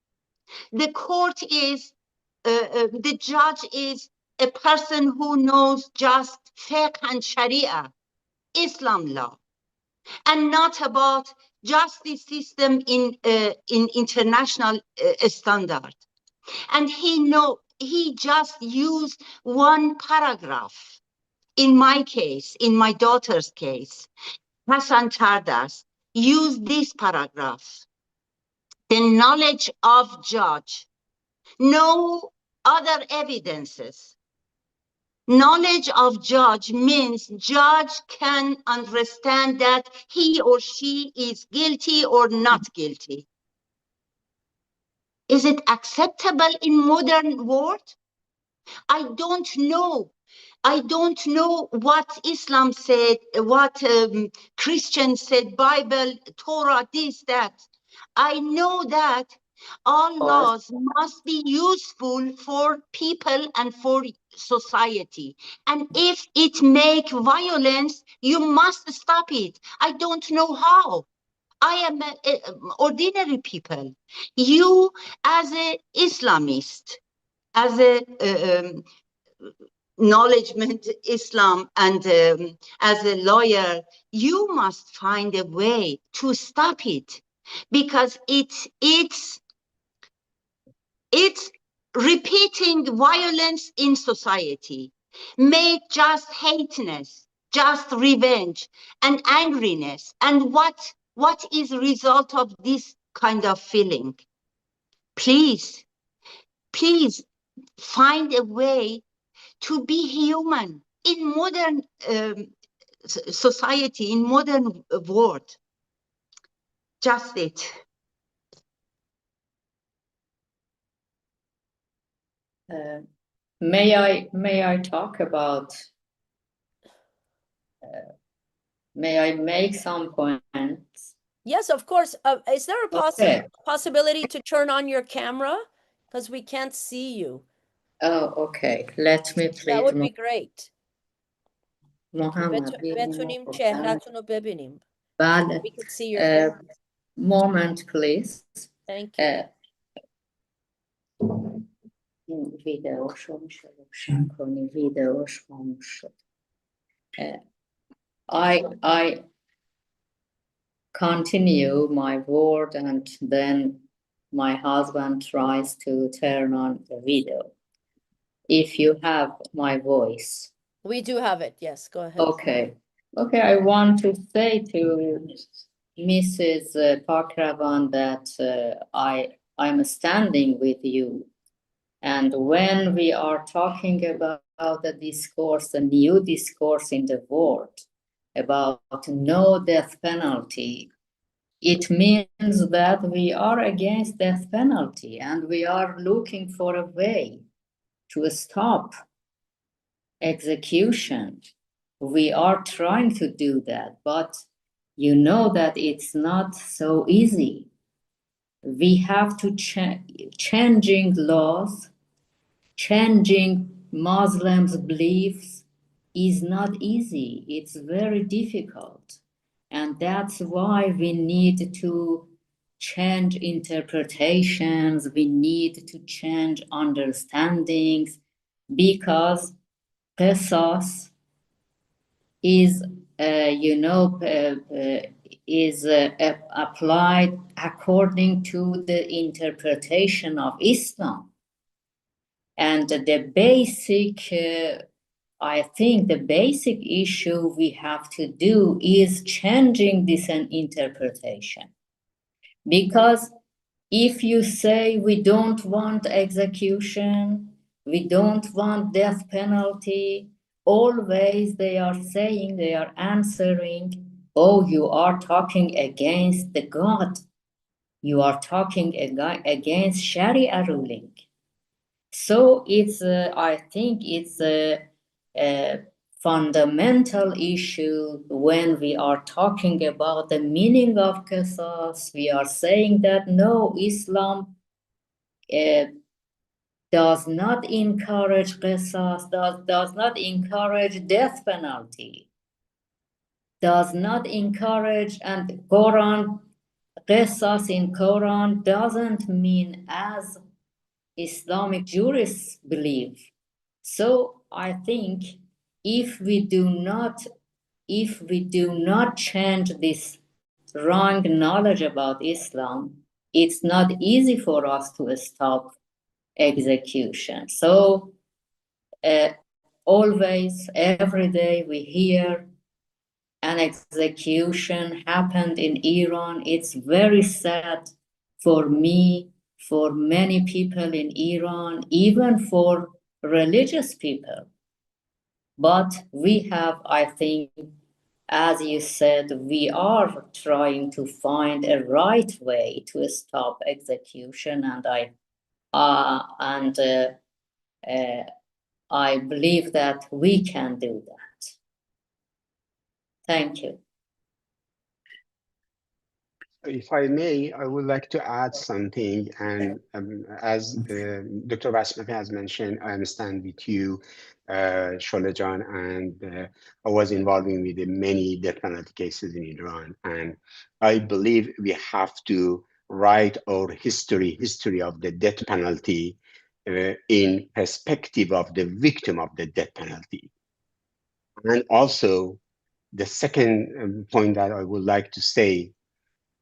The court is, the judge is a person who knows just fiqh and sharia, Islam law, and not about justice system in international standard. And he just used one paragraph. In my case, in my daughter's case, Hassan Chardas used this paragraph. The knowledge of judge, no other evidences. Knowledge of judge means judge can understand that he or she is guilty or not guilty. Is it acceptable in modern world? I don't know. I don't know what Islam said, what Christians said, Bible, Torah, this, that. I know that all laws must be useful for people and for society. And if it makes violence, you must stop it. I don't know how. I am ordinary people. You, as an Islamist, as a knowledgement Islam, and as a lawyer, you must find a way to stop it, because it's repeating violence in society, make just hateness, just revenge and angriness. And what is the result of this kind of feeling? Please find a way to be human in modern society, in modern world. Just it. May I talk about, may I make some points? Yes, of course. Is there a Okay. possibility to turn on your camera? Because we can't see you. Oh, okay. Let me That would please be great. محمد بتونیم چهره‌تون رو ببینیم. بله. We could see your face. Moment, please. Thank you. این ویدئوشو میشه روشن کنی، ویدئوش خاموش شد. I continue my word and then my husband tries to turn on the video. If you have my voice. We do have it. Yes, go ahead. Okay. Okay, I want to say to Mrs. Pakravan that I'm standing with you. And when we are talking about the discourse, the new discourse in the world about no death penalty, it means that we are against death penalty and we are looking for a way to stop execution. We are trying to do that, but you know that it's not so easy. We have to changing laws, changing Muslims' beliefs is not easy. It's very difficult. And that's why we need to change interpretations. We need to change understandings, because Qisas is, applied according to the interpretation of Islam. And the basic, I think the basic issue we have to do is changing this interpretation. Because if you say we don't want execution, we don't want death penalty, always they are saying, they are answering, oh, you are talking against the God. You are talking against Sharia ruling. So it's, I think it's a fundamental issue when we are talking about the meaning of Qisas. We are saying that no, Islam does not encourage Qisas, does not encourage death penalty, does not encourage, and Quran, Qisas in Quran doesn't mean as Islamic jurists believe. So I think if we do not change this wrong knowledge about Islam, it's not easy for us to stop execution. So always, every day we hear an execution happened in Iran. It's very sad for me, for many people in Iran, even for religious people. But we have, I think, as you said, we are trying to find a right way to stop execution, and I believe that we can do that. Thank you. If I may, I would like to add something. And as Dr. Vasmafi has mentioned, I understand with you, Sholejan, and I was involving with many death penalty cases in Iran. And I believe we have to write our history of the death penalty in perspective of the victim of the death penalty. And also, the second point that I would like to say,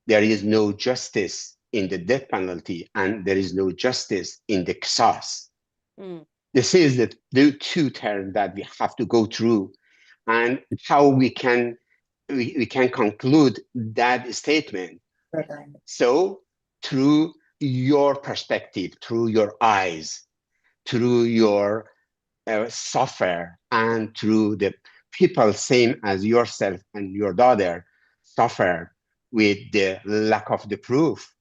there is no justice in the death penalty and there is no justice in the qisas. This is the two terms that we have to go through, and how we can conclude that statement. So through your perspective, through your eyes, through your suffer, and through the people same as yourself and your daughter suffered with the lack of the proof,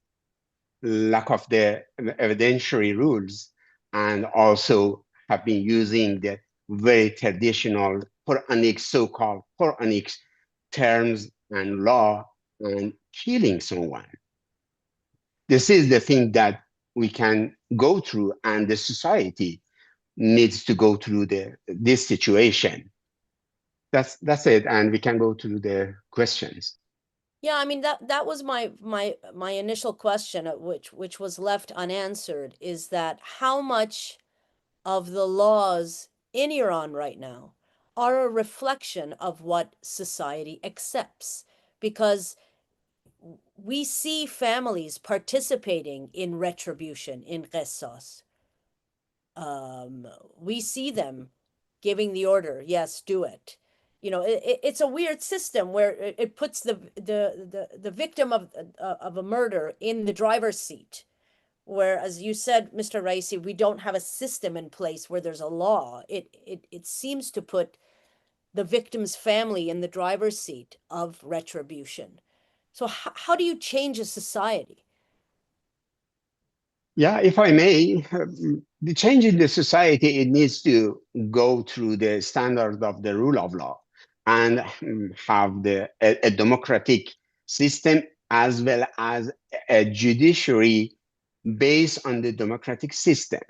lack of the evidentiary rules, and also have been using the very traditional Quranic, so-called Quranic terms and law, and killing someone. This is the thing that we can go through, and the society needs to go through this situation. That's it, and we can go to the questions. Yeah, I mean that was my initial question, which was left unanswered, is that how much of the laws in Iran right now are a reflection of what society accepts, because we see families participating in retribution, in qisas. We see them giving the order, yes, do it. It's a weird system where it puts the victim of a murder in the driver's seat, where, as you said, Mr. Raisi, we don't have a system in place where there's a law. It seems to put the victim's family in the driver's seat of retribution. So how do you change a society? Yeah, if I may, the change in the society, it needs to go through the standards of the rule of law, and have a democratic system, as well as a judiciary based on the democratic system.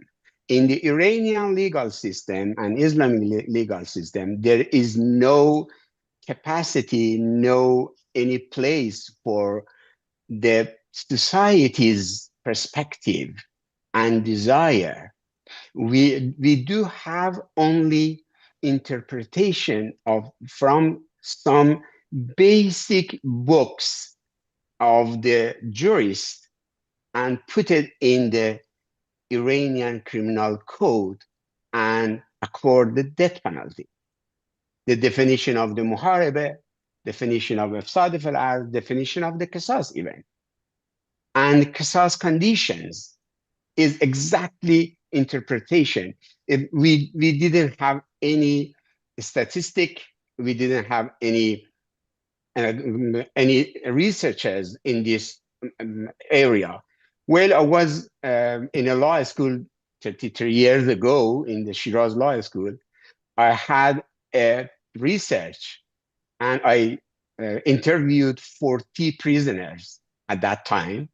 In the Iranian legal system and Islamic legal system, there is no capacity, no any place for the society's perspective and desire. We do have only interpretation from some basic books of the jurists, and put it in the Iranian criminal code, and accord the death penalty. The definition of the muharebe, definition of ifsad al-ard, definition of the qisas even. And qisas conditions is exactly interpretation. If we didn't have any statistic, we didn't have any researchers in this area. Well, I was in a law school 33 years ago in the Shiraz Law School. I had a research, and I interviewed 40 prisoners at that time.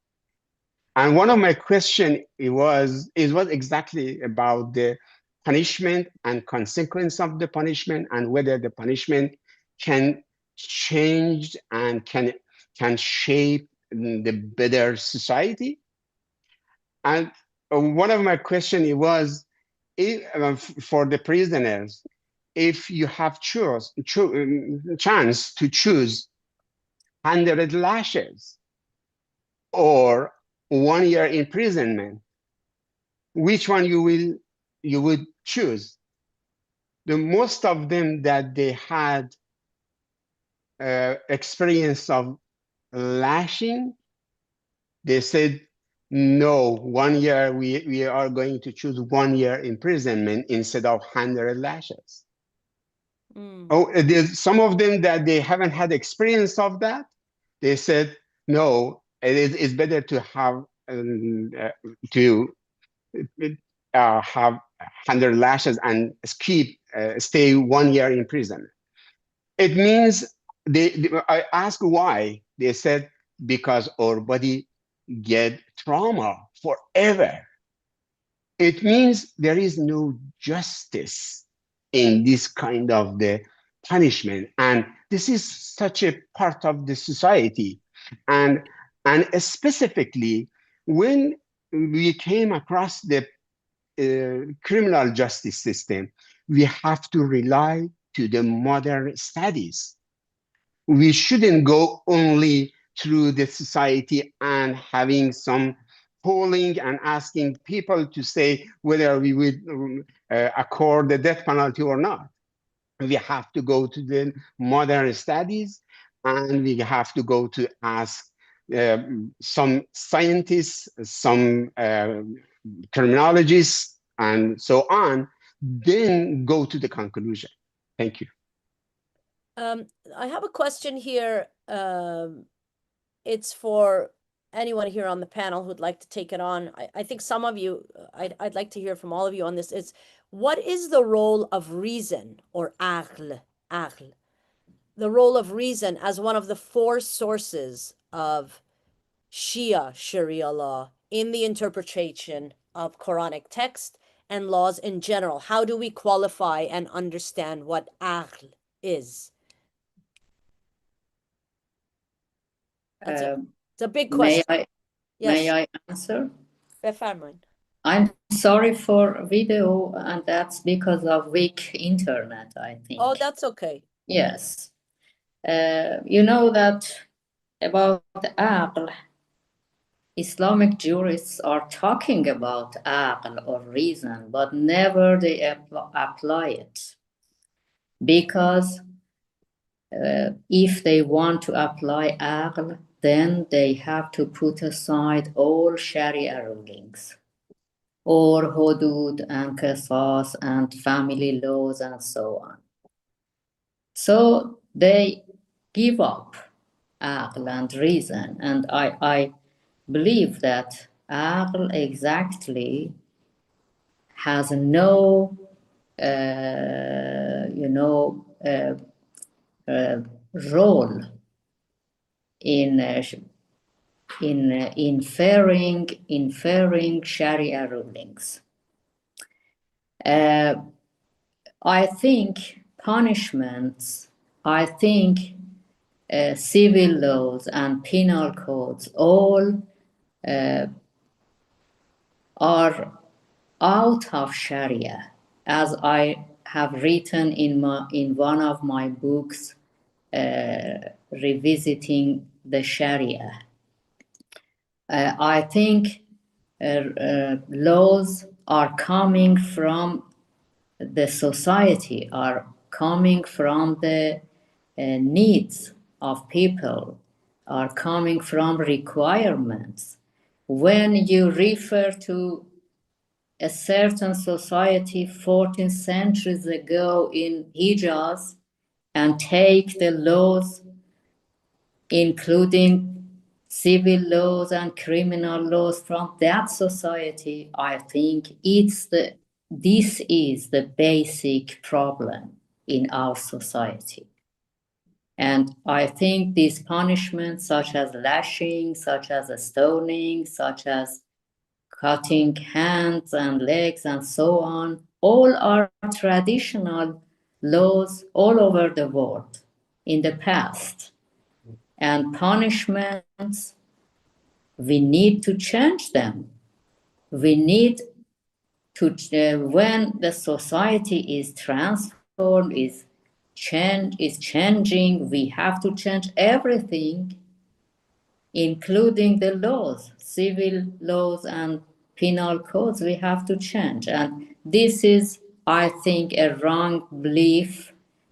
And one of my questions was exactly about the punishment and consequence of the punishment, and whether the punishment can change and can shape the better society. And one of my questions was, for the prisoners, if you have chance to choose 100 lashes or 1 year imprisonment, which one you would choose? The most of them that they had experience of lashing, they said, no, 1 year, we are going to choose 1 year imprisonment instead of 100 lashes. Oh, there's some of them that they haven't had experience of that. They said, no, it's better to have have 100 lashes and stay 1 year in prison. It means I asked why. They said, because our body get trauma forever. It means there is no justice in this kind of the punishment. And this is such a part of the society. And specifically, when we came across the criminal justice system, we have to rely to the modern studies. We shouldn't go only through the society and having some polling and asking people to say whether we would accord the death penalty or not. We have to go to the modern studies, and we have to go to ask some scientists, some criminologists, and so on, then go to the conclusion. Thank you. I have a question here. It's for anyone here on the panel who'd like to take it on. I think some of you, I'd like to hear from all of you on this. Is what is the role of reason, or aql, the role of reason as one of the 4 sources of Shia Sharia law in the interpretation of Quranic text and laws in general? How do we qualify and understand what aql is? It's a big question. May I answer? بفرمایید. I'm sorry for video, and that's because of weak internet, I think. Oh, that's okay. Yes. You know that about aql, Islamic jurists are talking about aql or reason, but never they apply it. Because if they want to apply aql, then they have to put aside all Sharia rulings, or hudud and qisas and family laws and so on. So they give up aql and reason, and I believe that aql exactly has no, role in inferring Sharia rulings. I think punishments, I think civil laws and penal codes all are out of Sharia, as I have written in one of my books, Revisiting the Sharia. I think laws are coming from the society, are coming from the needs of people, are coming from requirements. When you refer to a certain society 14 centuries ago in Hijaz and take the laws, including civil laws and criminal laws from that society, I think this is the basic problem in our society. And I think these punishments, such as lashing, such as stoning, such as cutting hands and legs and so on, all are traditional laws all over the world in the past. And punishments, we need to change them. We need to, when the society is transformed, is change is changing. We have to change everything, including the laws, civil laws and penal codes. We have to change. And this is, I think, a wrong belief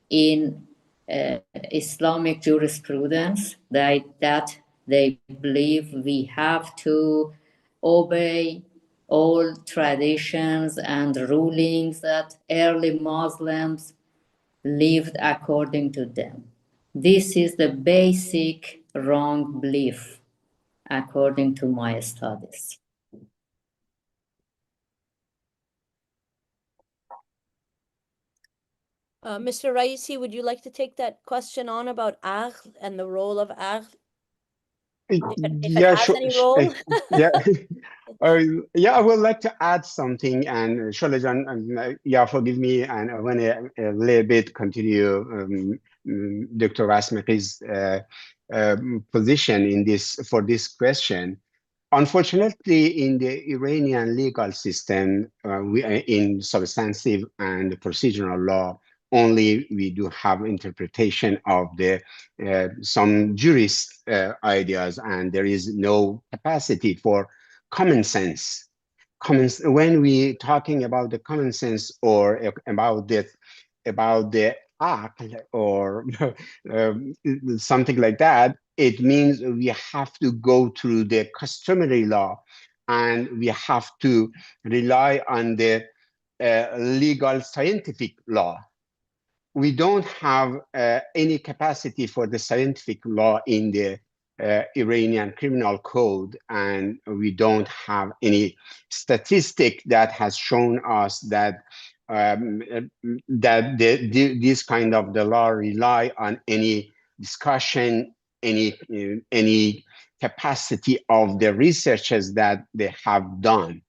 in Islamic jurisprudence, that they believe we have to obey all traditions and rulings that early Muslims lived according to them. This is the basic wrong belief according to my studies. Mr. Raisi, would you like to take that question on about aql and the role of aql, if it Yeah, has sure. any role? Yeah. Yeah, I would like to add something, and Sholajan, yeah, forgive me, and I want to a little bit continue Dr. Rasmiki's position in this for this question. Unfortunately, in the Iranian legal system, in substantive and procedural law, only we do have interpretation of the some jurist ideas, and there is no capacity for common sense. When we talking about the common sense or about the act or something like that, it means we have to go through the customary law, and we have to rely on the legal scientific law. We don't have any capacity for the scientific law in the Iranian criminal code, and we don't have any statistic that has shown us that this kind of the law rely on any discussion, any capacity of the researchers that they have done.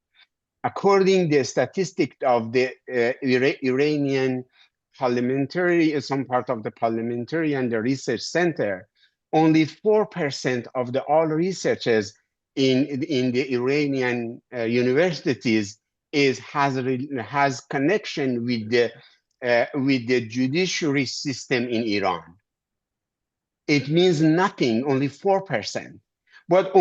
According to the statistic of the Iranian parliamentary, some part of the parliamentary and the research center, only 4% of the all researchers in the Iranian universities has connection with the judiciary system in Iran. It means nothing, only 4%. But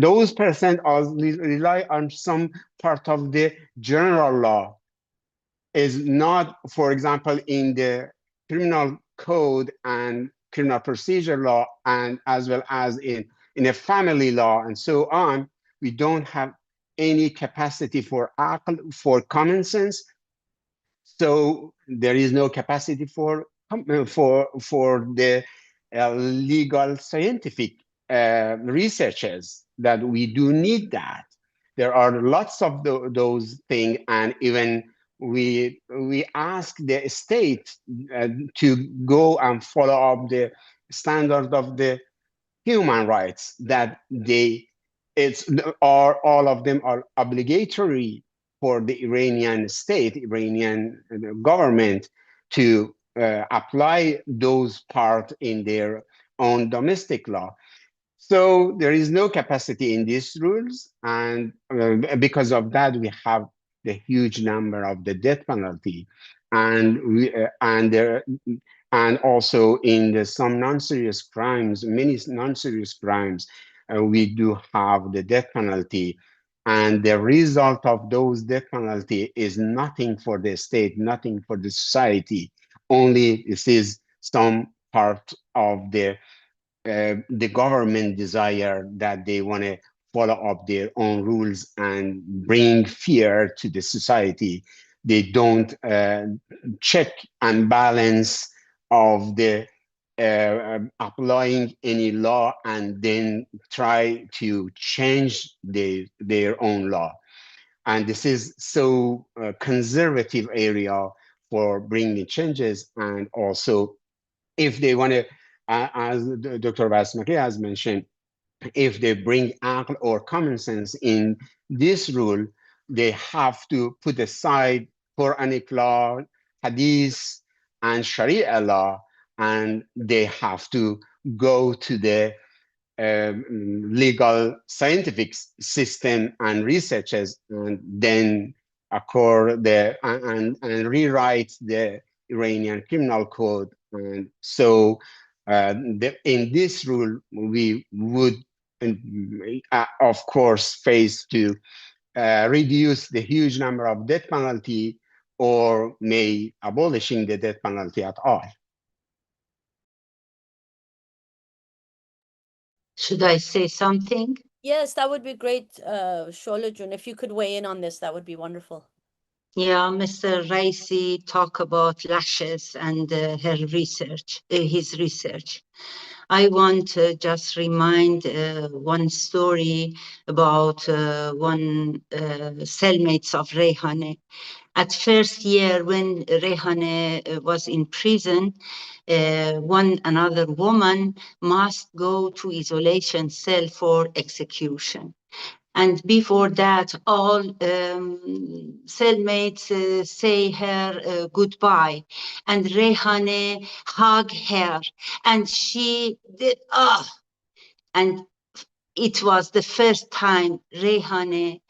those percent rely on some part of the general law, is not, for example, in the criminal code and criminal procedure law, and as well as in a family law and so on. We don't have any capacity for common sense. So there is no capacity for the legal scientific researchers that we do need that. There are lots of those things, and even we ask the state to go and follow up the standard of the human rights that all of them are obligatory for the Iranian state, Iranian government to apply those parts in their own domestic law. So there is no capacity in these rules, and because of that, we have the huge number of the death penalty, and also in some non-serious crimes, many non-serious crimes, we do have the death penalty, and the result of those death penalty is nothing for the state, nothing for the society. Only this is some part of the government desire that they want to follow up their own rules and bring fear to the society. They don't check and balance of the applying any law and then try to change their own law. And this is so conservative area for bringing changes. And also, if they want to, as Dr. Basmaki has mentioned, if they bring aql or common sense in this rule, they have to put aside Quranic law, Hadith, and Sharia law, and they have to go to the legal scientific system and researches, and then and rewrite the Iranian criminal code And so in this rule, we would, of course, face to reduce the huge number of death penalty or may abolishing the death penalty at all. Should I say something? Yes, that would be great, Sholejun. If you could weigh in on this, that would be wonderful. Yeah, Mr. Raisi talk about lashes and his research. I want to just remind one story about one cellmates of Rehane. At first year when Rehane was in prison, another woman must go to isolation cell for execution. And before that, all cellmates say her goodbye. And Rehane hug her. And she did, and it was the first time Rehane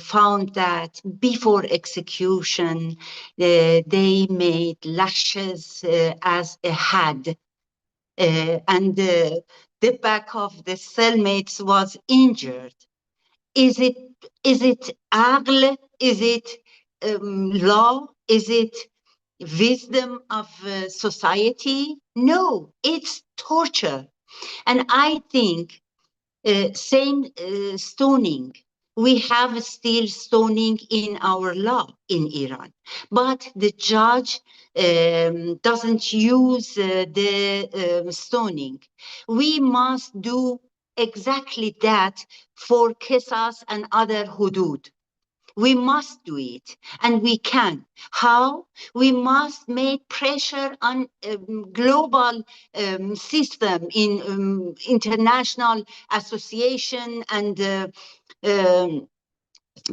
found that before execution, they made lashes as a had. And the back of the cellmates was injured. Is it aql? Is it law? Is it wisdom of society? No, it's torture. And I think same stoning. We have still stoning in our law in Iran, but the judge doesn't use the stoning. We must do exactly that for qisas and other hudud. We must do it, and we can. How? We must make pressure on global system in international association um,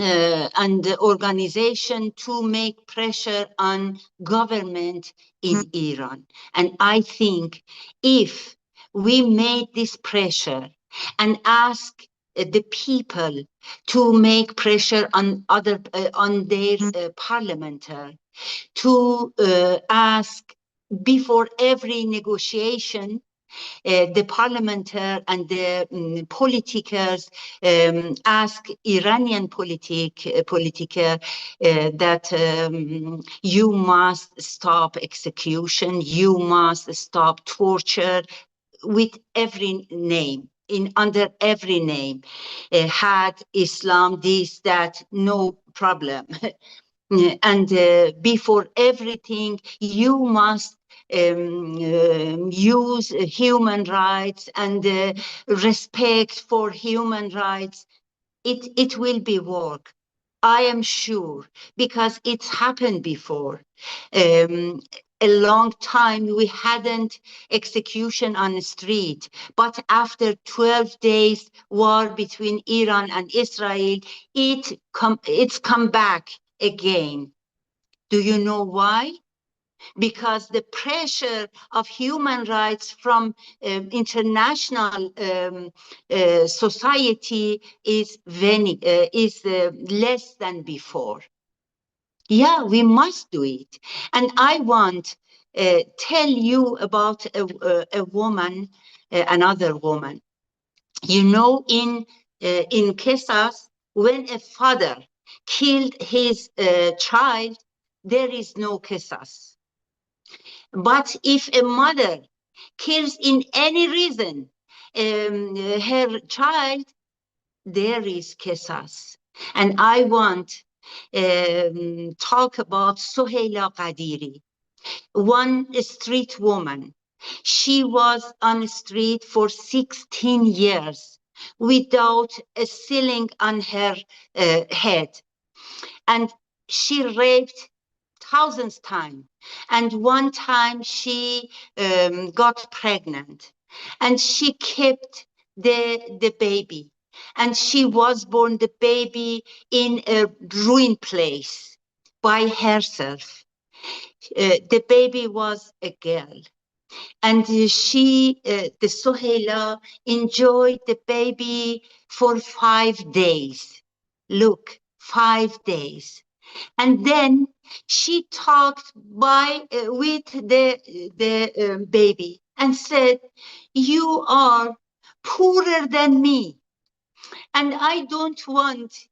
and the organization to make pressure on government in Iran. And I think if we made this pressure and ask the people to make pressure on on their parliamentary to ask before every negotiation the parliamentary and the politicers ask Iranian politiker that you must stop execution, you must stop torture with every name. Under every name, had Islam, this, that, no problem. And before everything, you must use human rights and respect for human rights. It will be work. I am sure, because it's happened before. A long time we hadn't execution on the street, but after 12 days war between Iran and Israel, it's come back again. Do you know why? Because the pressure of human rights from international society is less than before. Yeah, we must do it. And I want tell you about a woman, another woman. You know, in Kesas, when a father killed his child, there is no Kesas. But if a mother kills in any reason her child, there is Kesas. And I want talk about Soheila Qadiri, one street woman. She was on the street for 16 years without a ceiling on her head. And she raped thousands times. And one time she got pregnant and she kept the baby. And she was born the baby in a ruined place by herself. The baby was a girl. And the Soheila, enjoyed the baby for 5 days. Look, 5 days. And then she talked with the baby and said, "You are poorer than me, and I don't want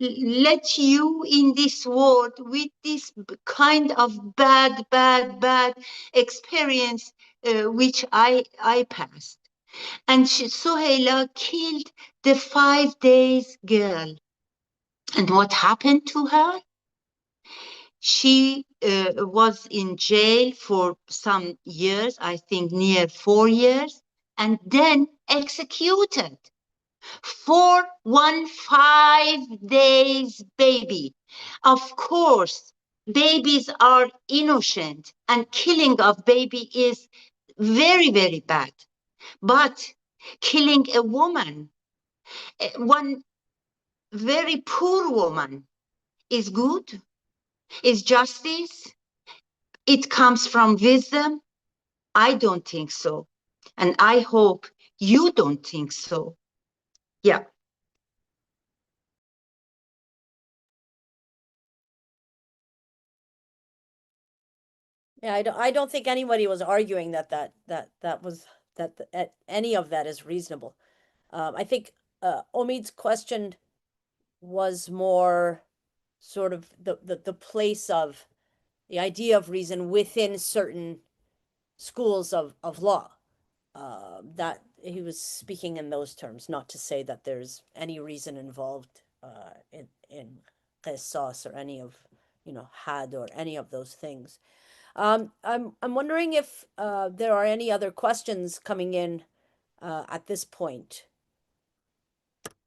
let you in this world with this kind of bad experience which I passed." And Sohaila killed the 5 days girl. And what happened to her? She was in jail for some years, I think near 4 years, and then executed for 5 days baby. Of course, babies are innocent and killing of baby is very, very bad. But killing a woman, one very poor woman, is good, is justice. It comes from wisdom. I don't think so. And I hope you don't think so. Yeah. Yeah, I don't think anybody was arguing that any of that is reasonable. I think Omid's question was more sort of the place of the idea of reason within certain schools of law. That he was speaking in those terms, not to say that there's any reason involved in qisas or any of, had or any of those things. I'm wondering if there are any other questions coming in at this point,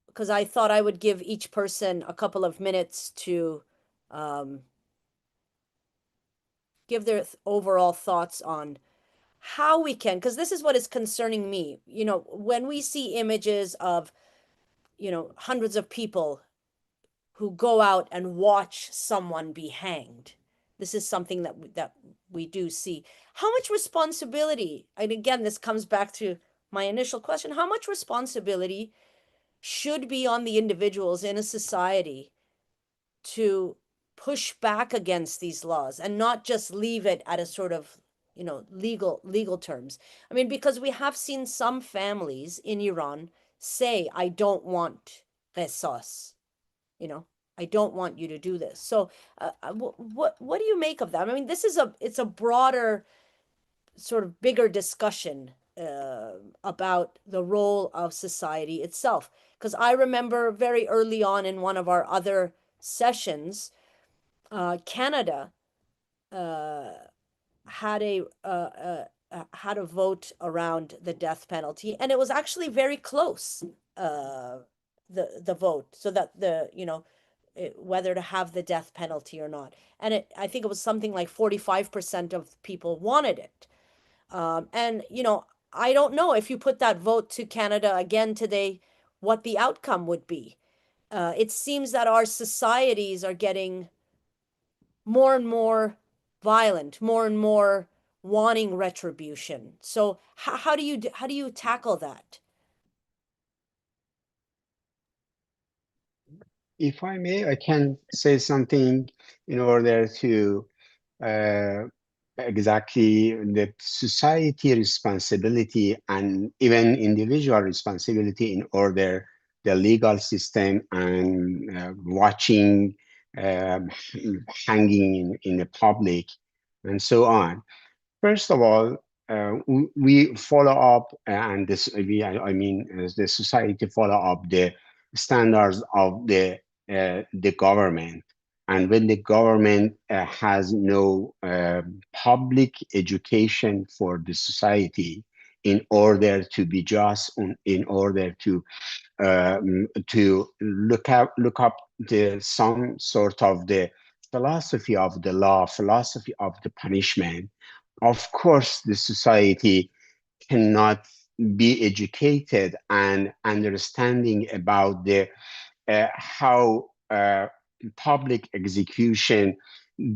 because I thought I would give each person a couple of minutes to um, give their overall thoughts on how we can, because this is what is concerning me. When we see images of, hundreds of people who go out and watch someone be hanged, this is something that we do see. How much responsibility, and again, this comes back to my initial question, how much responsibility should be on the individuals in a society to push back against these laws and not just leave it at a sort of, legal terms? I mean, because we have seen some families in Iran say, I don't want qisas, you know, I don't want you to do this. So what do you make of that? I mean, it's a broader, sort of bigger discussion about the role of society itself. Because I remember very early on in one of our other sessions, Canada had a vote around the death penalty, and it was actually very close. The vote, so that whether to have the death penalty or not, and I think it was something like 45% of people wanted it. And I don't know if you put that vote to Canada again today, what the outcome would be. It seems that our societies are getting more and more violent, more and more wanting retribution. So how do you tackle that? If I may, I can say something in order to uh, exactly the society responsibility and even individual responsibility in order the legal system and watching um, hanging in the public and so on. First of all, we follow up, and I mean, as the society follow up the standards of the government. And when the government has no public education for the society in order to be just, in order to look up the some sort of the philosophy of the law, philosophy of the punishment, of course the society cannot be educated and understanding about the how public execution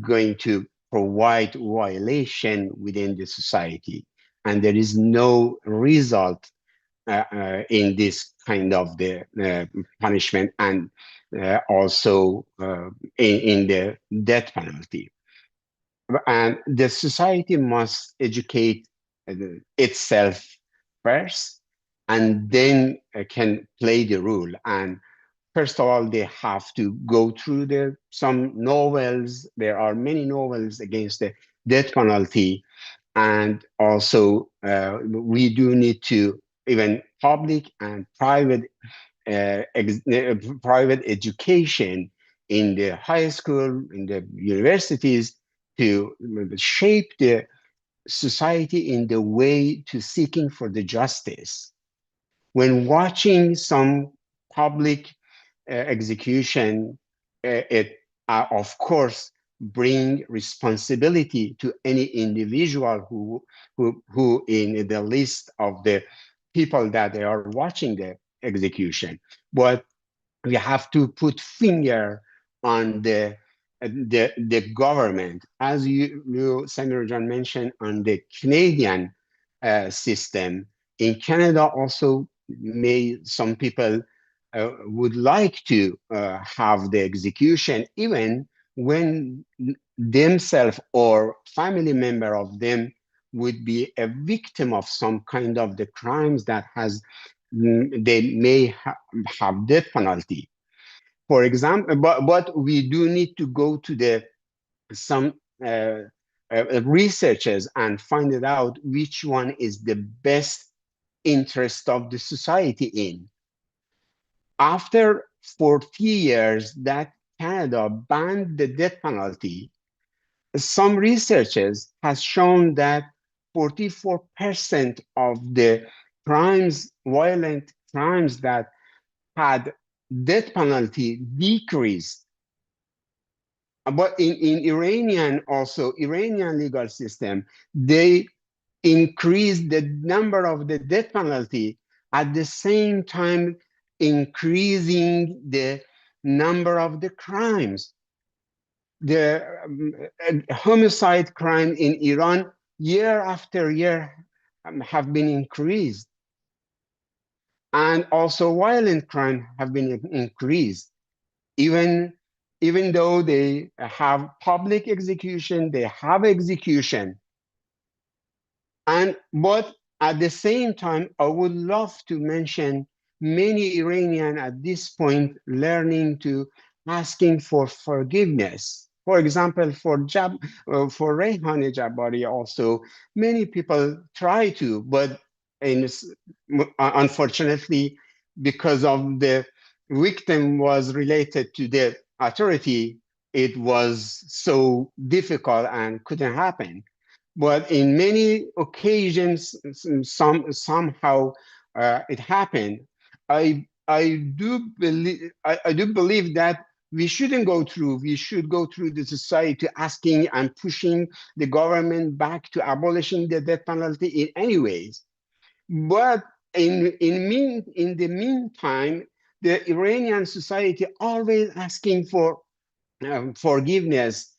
going to provide violation within the society, and there is no result in this kind of the punishment, and also in the death penalty. And the society must educate itself first, and then can play the role. And first of all, they have to go through some novels. There are many novels against the death penalty. And also, we do need to, even public and private education in the high school, in the universities, to shape the society in the way to seeking for the justice. When watching some public execution, it of course bring responsibility to any individual who in the list of the people that they are watching the execution. But we have to put finger on the government, as Samuel John mentioned, on the Canadian system. In Canada, also, some people would like to have the execution, even when themselves or family member of them would be a victim of some kind of the crimes that has they may have death penalty, for example. But we do need to go to some researchers and find it out which one is the best interest of the society in. After 40 years that Canada banned the death penalty, some researchers has shown that 44% of the crimes, violent crimes that had death penalty decreased. But in Iranian also, Iranian legal system, they increased the number of the death penalty, at the same time increasing the number of the crimes. The homicide crime in Iran year after year have been increased. And also violent crime have been increased. Even though they have public execution, they have execution. But at the same time, I would love to mention many Iranian at this point learning to asking for forgiveness. For example, for Reyhan Jabari also, many people try to, but unfortunately, because of the victim was related to the authority, it was so difficult and couldn't happen. But in many occasions, somehow it happened. I do believe that we shouldn't go through. We should go through the society asking and pushing the government back to abolishing the death penalty in any ways. But in the meantime, the Iranian society always asking for forgiveness,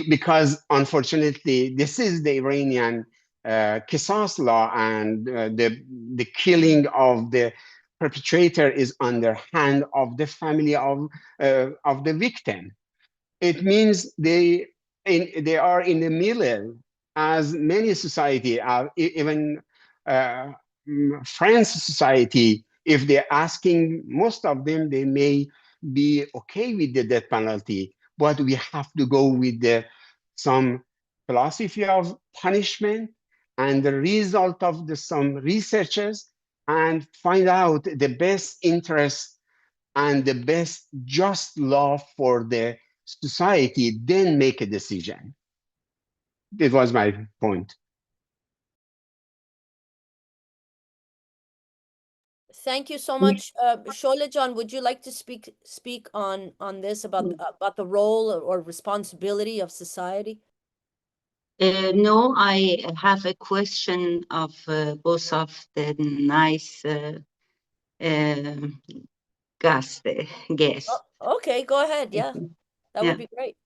because unfortunately this is the Iranian Qisas law, and the killing of the perpetrator is on the hand of the family of the victim. It means they are in the middle, as many society, even France society. If they're asking, most of them, they may be okay with the death penalty, but we have to go with some philosophy of punishment and the result of some researches, and find out the best interest and the best just law for the society, then make a decision. This was my point. Thank you so much. Shole John, would you like to speak on this about the role or responsibility of society? No, I have a question of both of the nice guests. Okay, go ahead. Yeah, that would be great.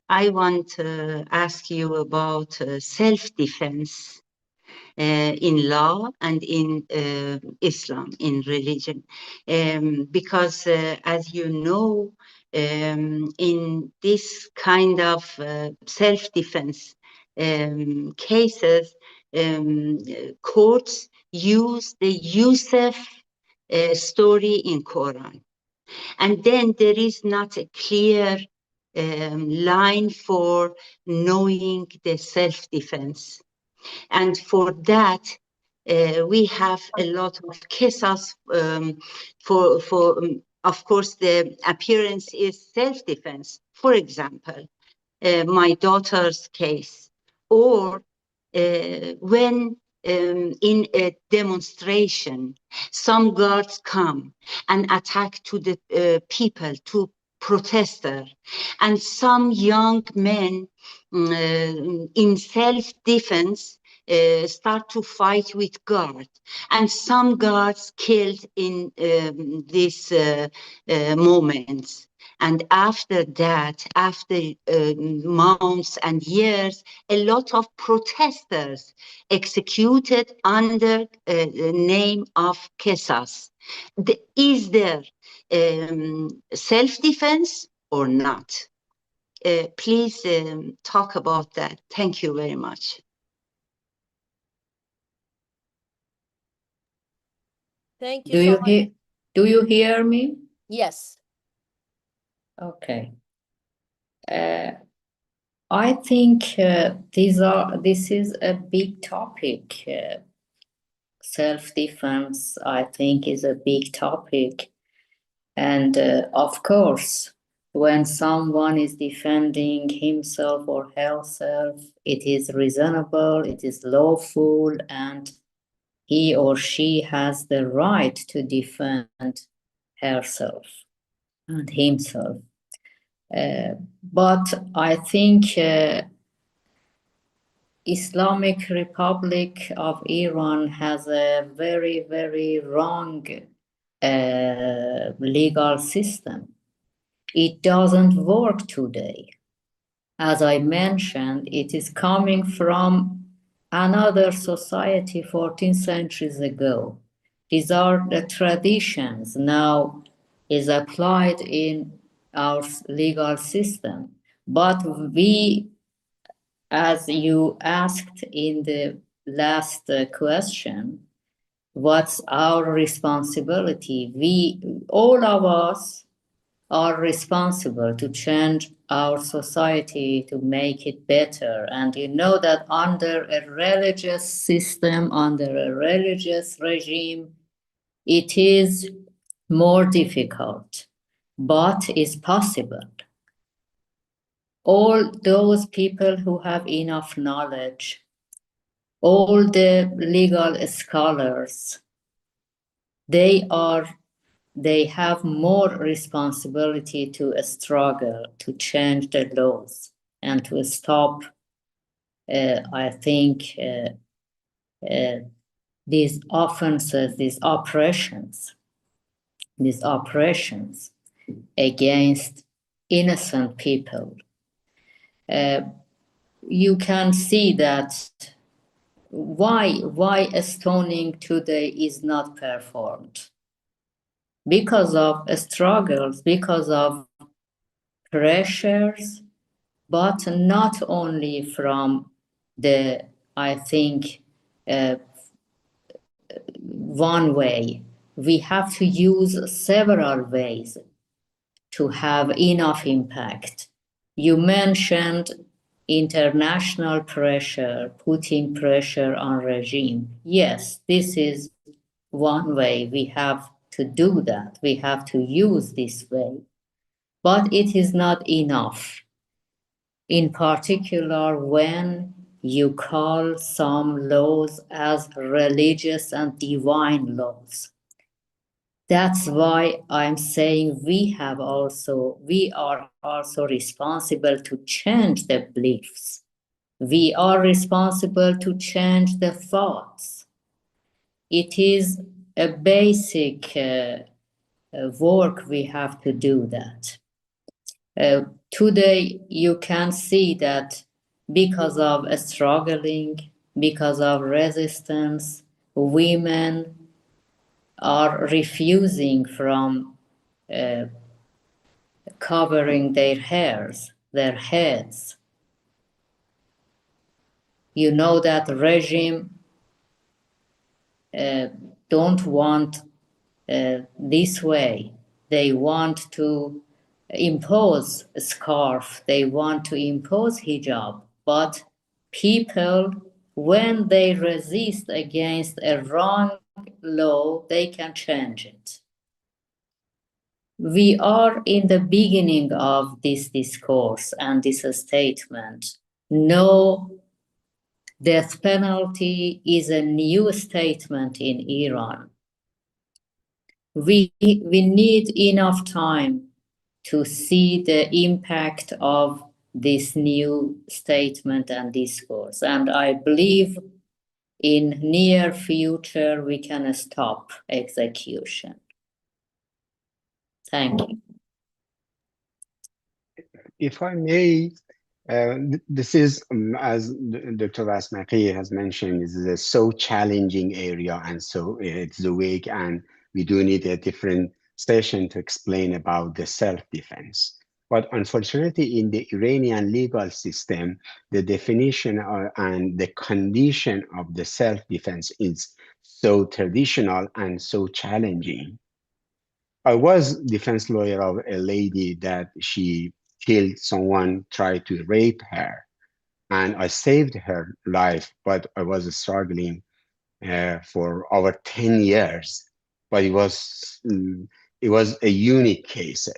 I want to ask you about self-defense. in law and in Islam, in religion. Because as you know, in this kind of self-defense cases, courts use the Yusuf story in Quran. And then there is not a clear line for knowing the self-defense. And for that, we have a lot of cases of course, the appearance is self-defense. For example, my daughter's case, or when in a demonstration, some guards come and attack to the people, to protesters, and some young men in self-defense start to fight with guards, and some guards killed in these moments. And after that, after months and years, a lot of protesters executed under the name of Qisas. Is there self-defense or not? Please talk about that. Thank you very much. Thank you so much. Do you hear me? Yes. Okay. I think this is a big topic. Self-defense, I think, is a big topic. And of course, when someone is defending himself or herself, it is reasonable, it is lawful, and he or she has the right to defend herself and himself. But I think Islamic Republic of Iran has a very, very wrong legal system. It doesn't work today. As I mentioned, it is coming from another society 14 centuries ago. These are the traditions now is applied in our legal system. But we, as you asked in the last question, what's our responsibility? All of us are responsible to change our society, to make it better. And you know that under a religious system, under a religious regime, it is more difficult, but it's possible. All those people who have enough knowledge, all the legal scholars, they have more responsibility to struggle, to change the laws, and to stop, I think, these offenses, these oppressions against innocent people. You can see that why stoning today is not performed. Because of struggles, because of pressures, but not only from I think, one way. We have to use several ways to have enough impact. You mentioned international pressure, putting pressure on regime. Yes, this is one way. We have to do that. We have to use this way. But it is not enough. In particular, when you call some laws as religious and divine laws. That's why I'm saying we are also responsible to change the beliefs. We are responsible to change the thoughts. It is a basic work we have to do that. Today, you can see that because of struggling, because of resistance, women are refusing from covering their hairs, their heads. You know that regime don't want this way. They want to impose a scarf, they want to impose hijab, but people, when they resist against a wrong law, they can change it. We are in the beginning of this discourse and this statement. No death penalty is a new statement in Iran. We need enough time to see the impact of this new statement and discourse. And I believe in near future we can stop execution. Thank you. If I may, this is, as Dr. Asmaki has mentioned, is a so challenging area, and so it's the week, and we do need a different session to explain about the self-defense. But unfortunately, in the Iranian legal system, the definition and the condition of the self-defense is so traditional and so challenging. I was defense lawyer of a lady that she killed someone, tried to rape her, and I saved her life, but I was struggling for over 10 years. But it was a unique case.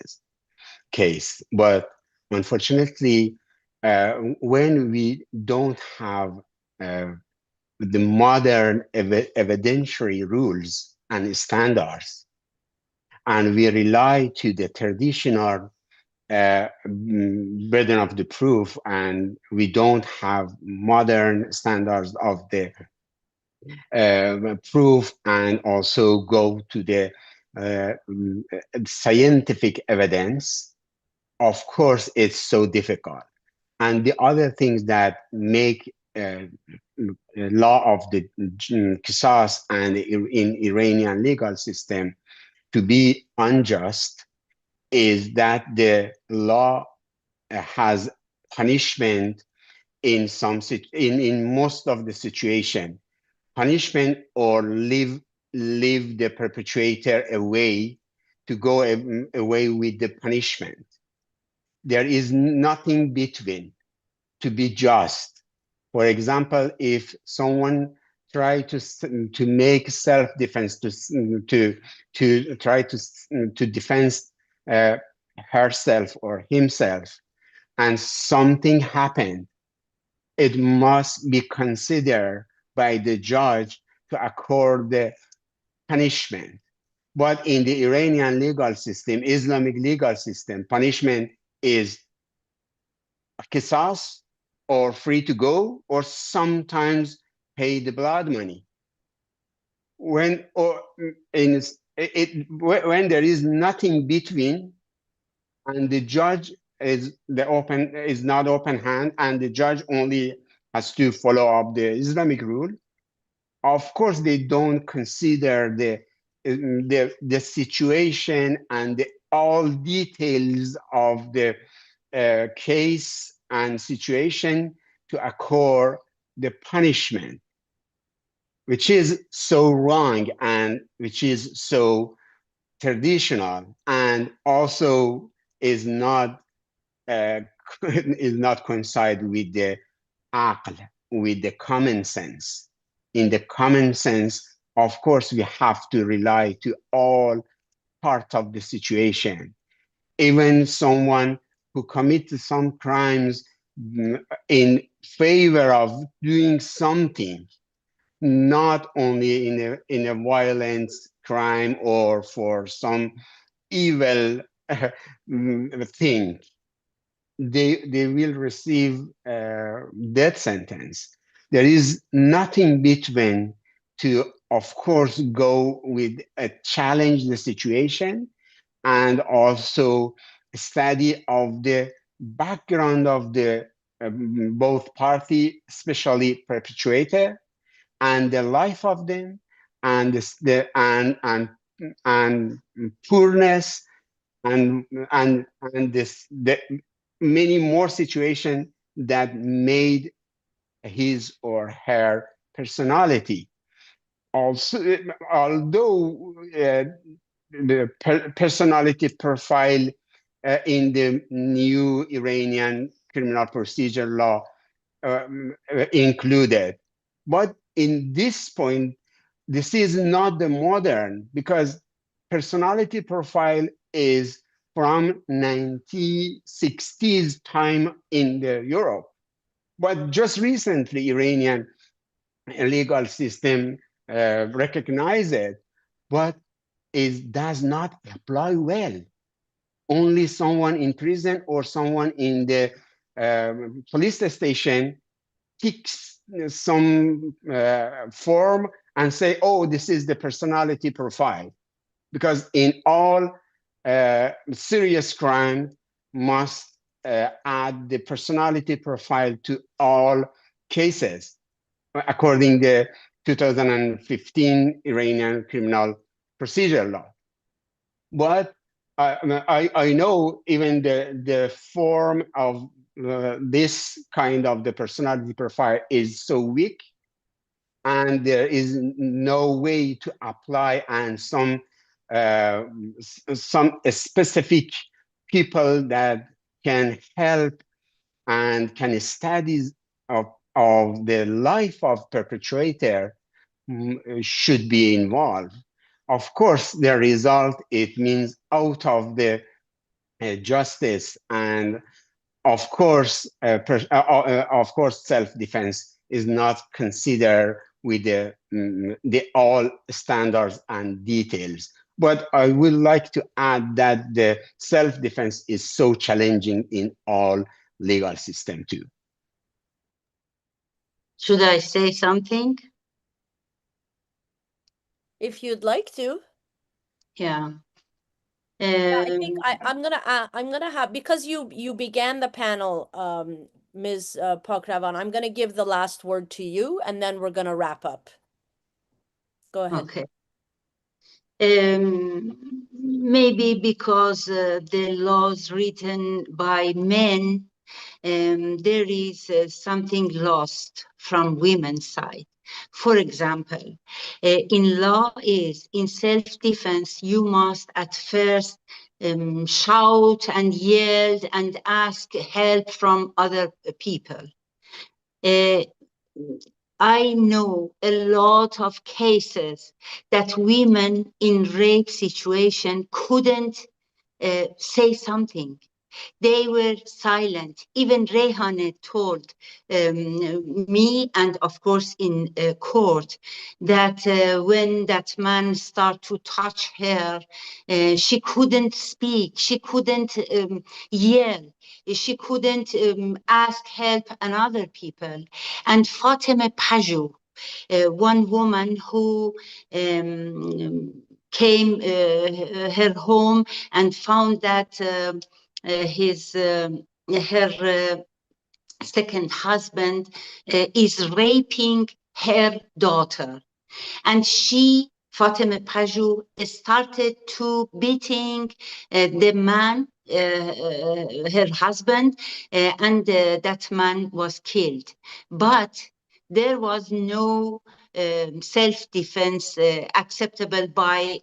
But unfortunately, when we don't have the modern evidentiary rules and standards, and we rely to the traditional burden of the proof, and we don't have modern standards of the proof, and also go to the scientific evidence, of course, it's so difficult. And the other things that make law of the Qisas and in Iranian legal system to be unjust is that the law has punishment in most of the situation, punishment or leave the perpetrator away to go away with the punishment. There is nothing between to be just. For example, if someone try to make self-defense to try to defend herself or himself, and something happened, it must be considered by the judge to accord the punishment. But in the Iranian legal system, Islamic legal system, punishment is qisas, or free to go, or sometimes pay the blood money. When when there is nothing between, and the judge is not open hand, and the judge only has to follow up the Islamic rule, of course they don't consider the situation and all details of the case and situation to accord the punishment, which is so wrong and which is so traditional, and also is not is not coincide with the aql, with the common sense. In the common sense, of course, we have to rely to all parts of the situation. Even someone who commits some crimes in favor of doing something, not only in a violent crime or for some evil thing, they will receive death sentence. There is nothing between to, of course, go with a challenge the situation, and also study of the background of the both party, especially perpetrator, and the life of them, and and poorness, and the many more situations that made his or her personality. Also, although the personality profile in the new Iranian criminal procedure law included. But in this point, this is not the modern, because personality profile is from 1960s time in the Europe. But just recently, Iranian legal system recognize it, but it does not apply well. Only someone in prison or someone in the police station ticks some form and say, oh, this is the personality profile. Because in all serious crime must add the personality profile to all cases, according to the 2015 Iranian criminal procedure law. But I know even the form of this kind of the personality profile is so weak, and there is no way to apply, and some specific people that can help and can study of the life of perpetrator should be involved. Of course, the result, it means out of the justice, and of course, self-defense is not considered with the all standards and details. But I would like to add that the self-defense is so challenging in all legal system too. Should I say something? If you'd like to. Yeah. Yeah, I think I'm gonna have, because you began the panel, Ms. Pokravan, I'm gonna give the last word to you, and then we're gonna wrap up. Go ahead. Okay. Maybe because the laws written by men, there is something lost from women's side. For example, in law is in self-defense, you must at first shout and yell and ask help from other people. I know a lot of cases that women in rape situation couldn't say something. They were silent. Even Rehane told me, and of course in court, that when that man started to touch her, she couldn't speak, she couldn't yell, she couldn't ask help and other people. And Fatima Pajou, one woman who came her home and found that her second husband is raping her daughter. And she, Fatima Pajou, started to beating the man, her husband, and that man was killed. But there was no self-defense acceptable by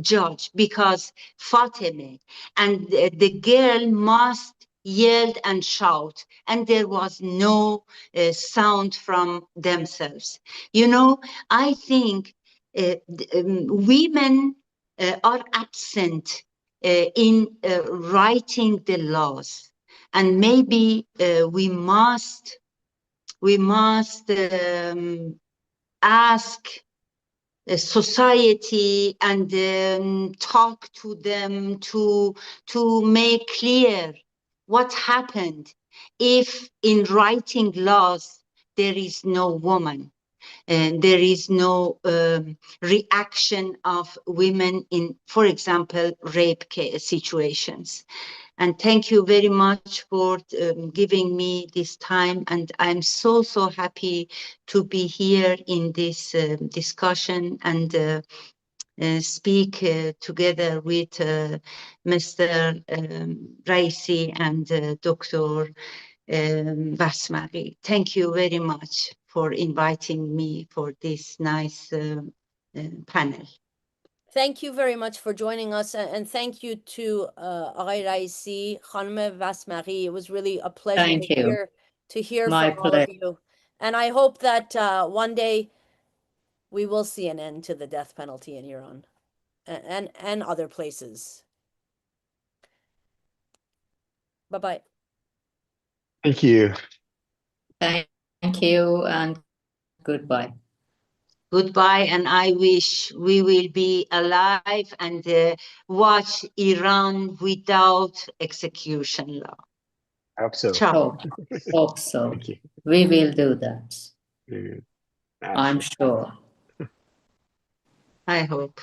judge, because Fatima and the girl must yell and shout, and there was no sound from themselves. You know, I think women are absent in writing the laws, and maybe we must ask society and talk to them to make clear what happened if in writing laws there is no woman. and there is no reaction of women in, for example, rape situations. And thank you very much for giving me this time. And I'm so, so happy to be here in this discussion and speak together with Mr. Raisi and Dr. Basmari. Thank you very much for inviting me for this nice panel. Thank you very much for joining us, and thank you to Aghay Raisi, Khanme Vasmari. It was really a pleasure Thank you. to hear My from all of you. And I hope that one day we will see an end to the death penalty in Iran and other places. Bye-bye. Thank you. Thank you and goodbye. Goodbye, and I wish we will be alive and watch Iran without execution law. I hope so. Ciao. Hope so. Thank you. We will do that. Mm, I'm absolutely. sure. I hope.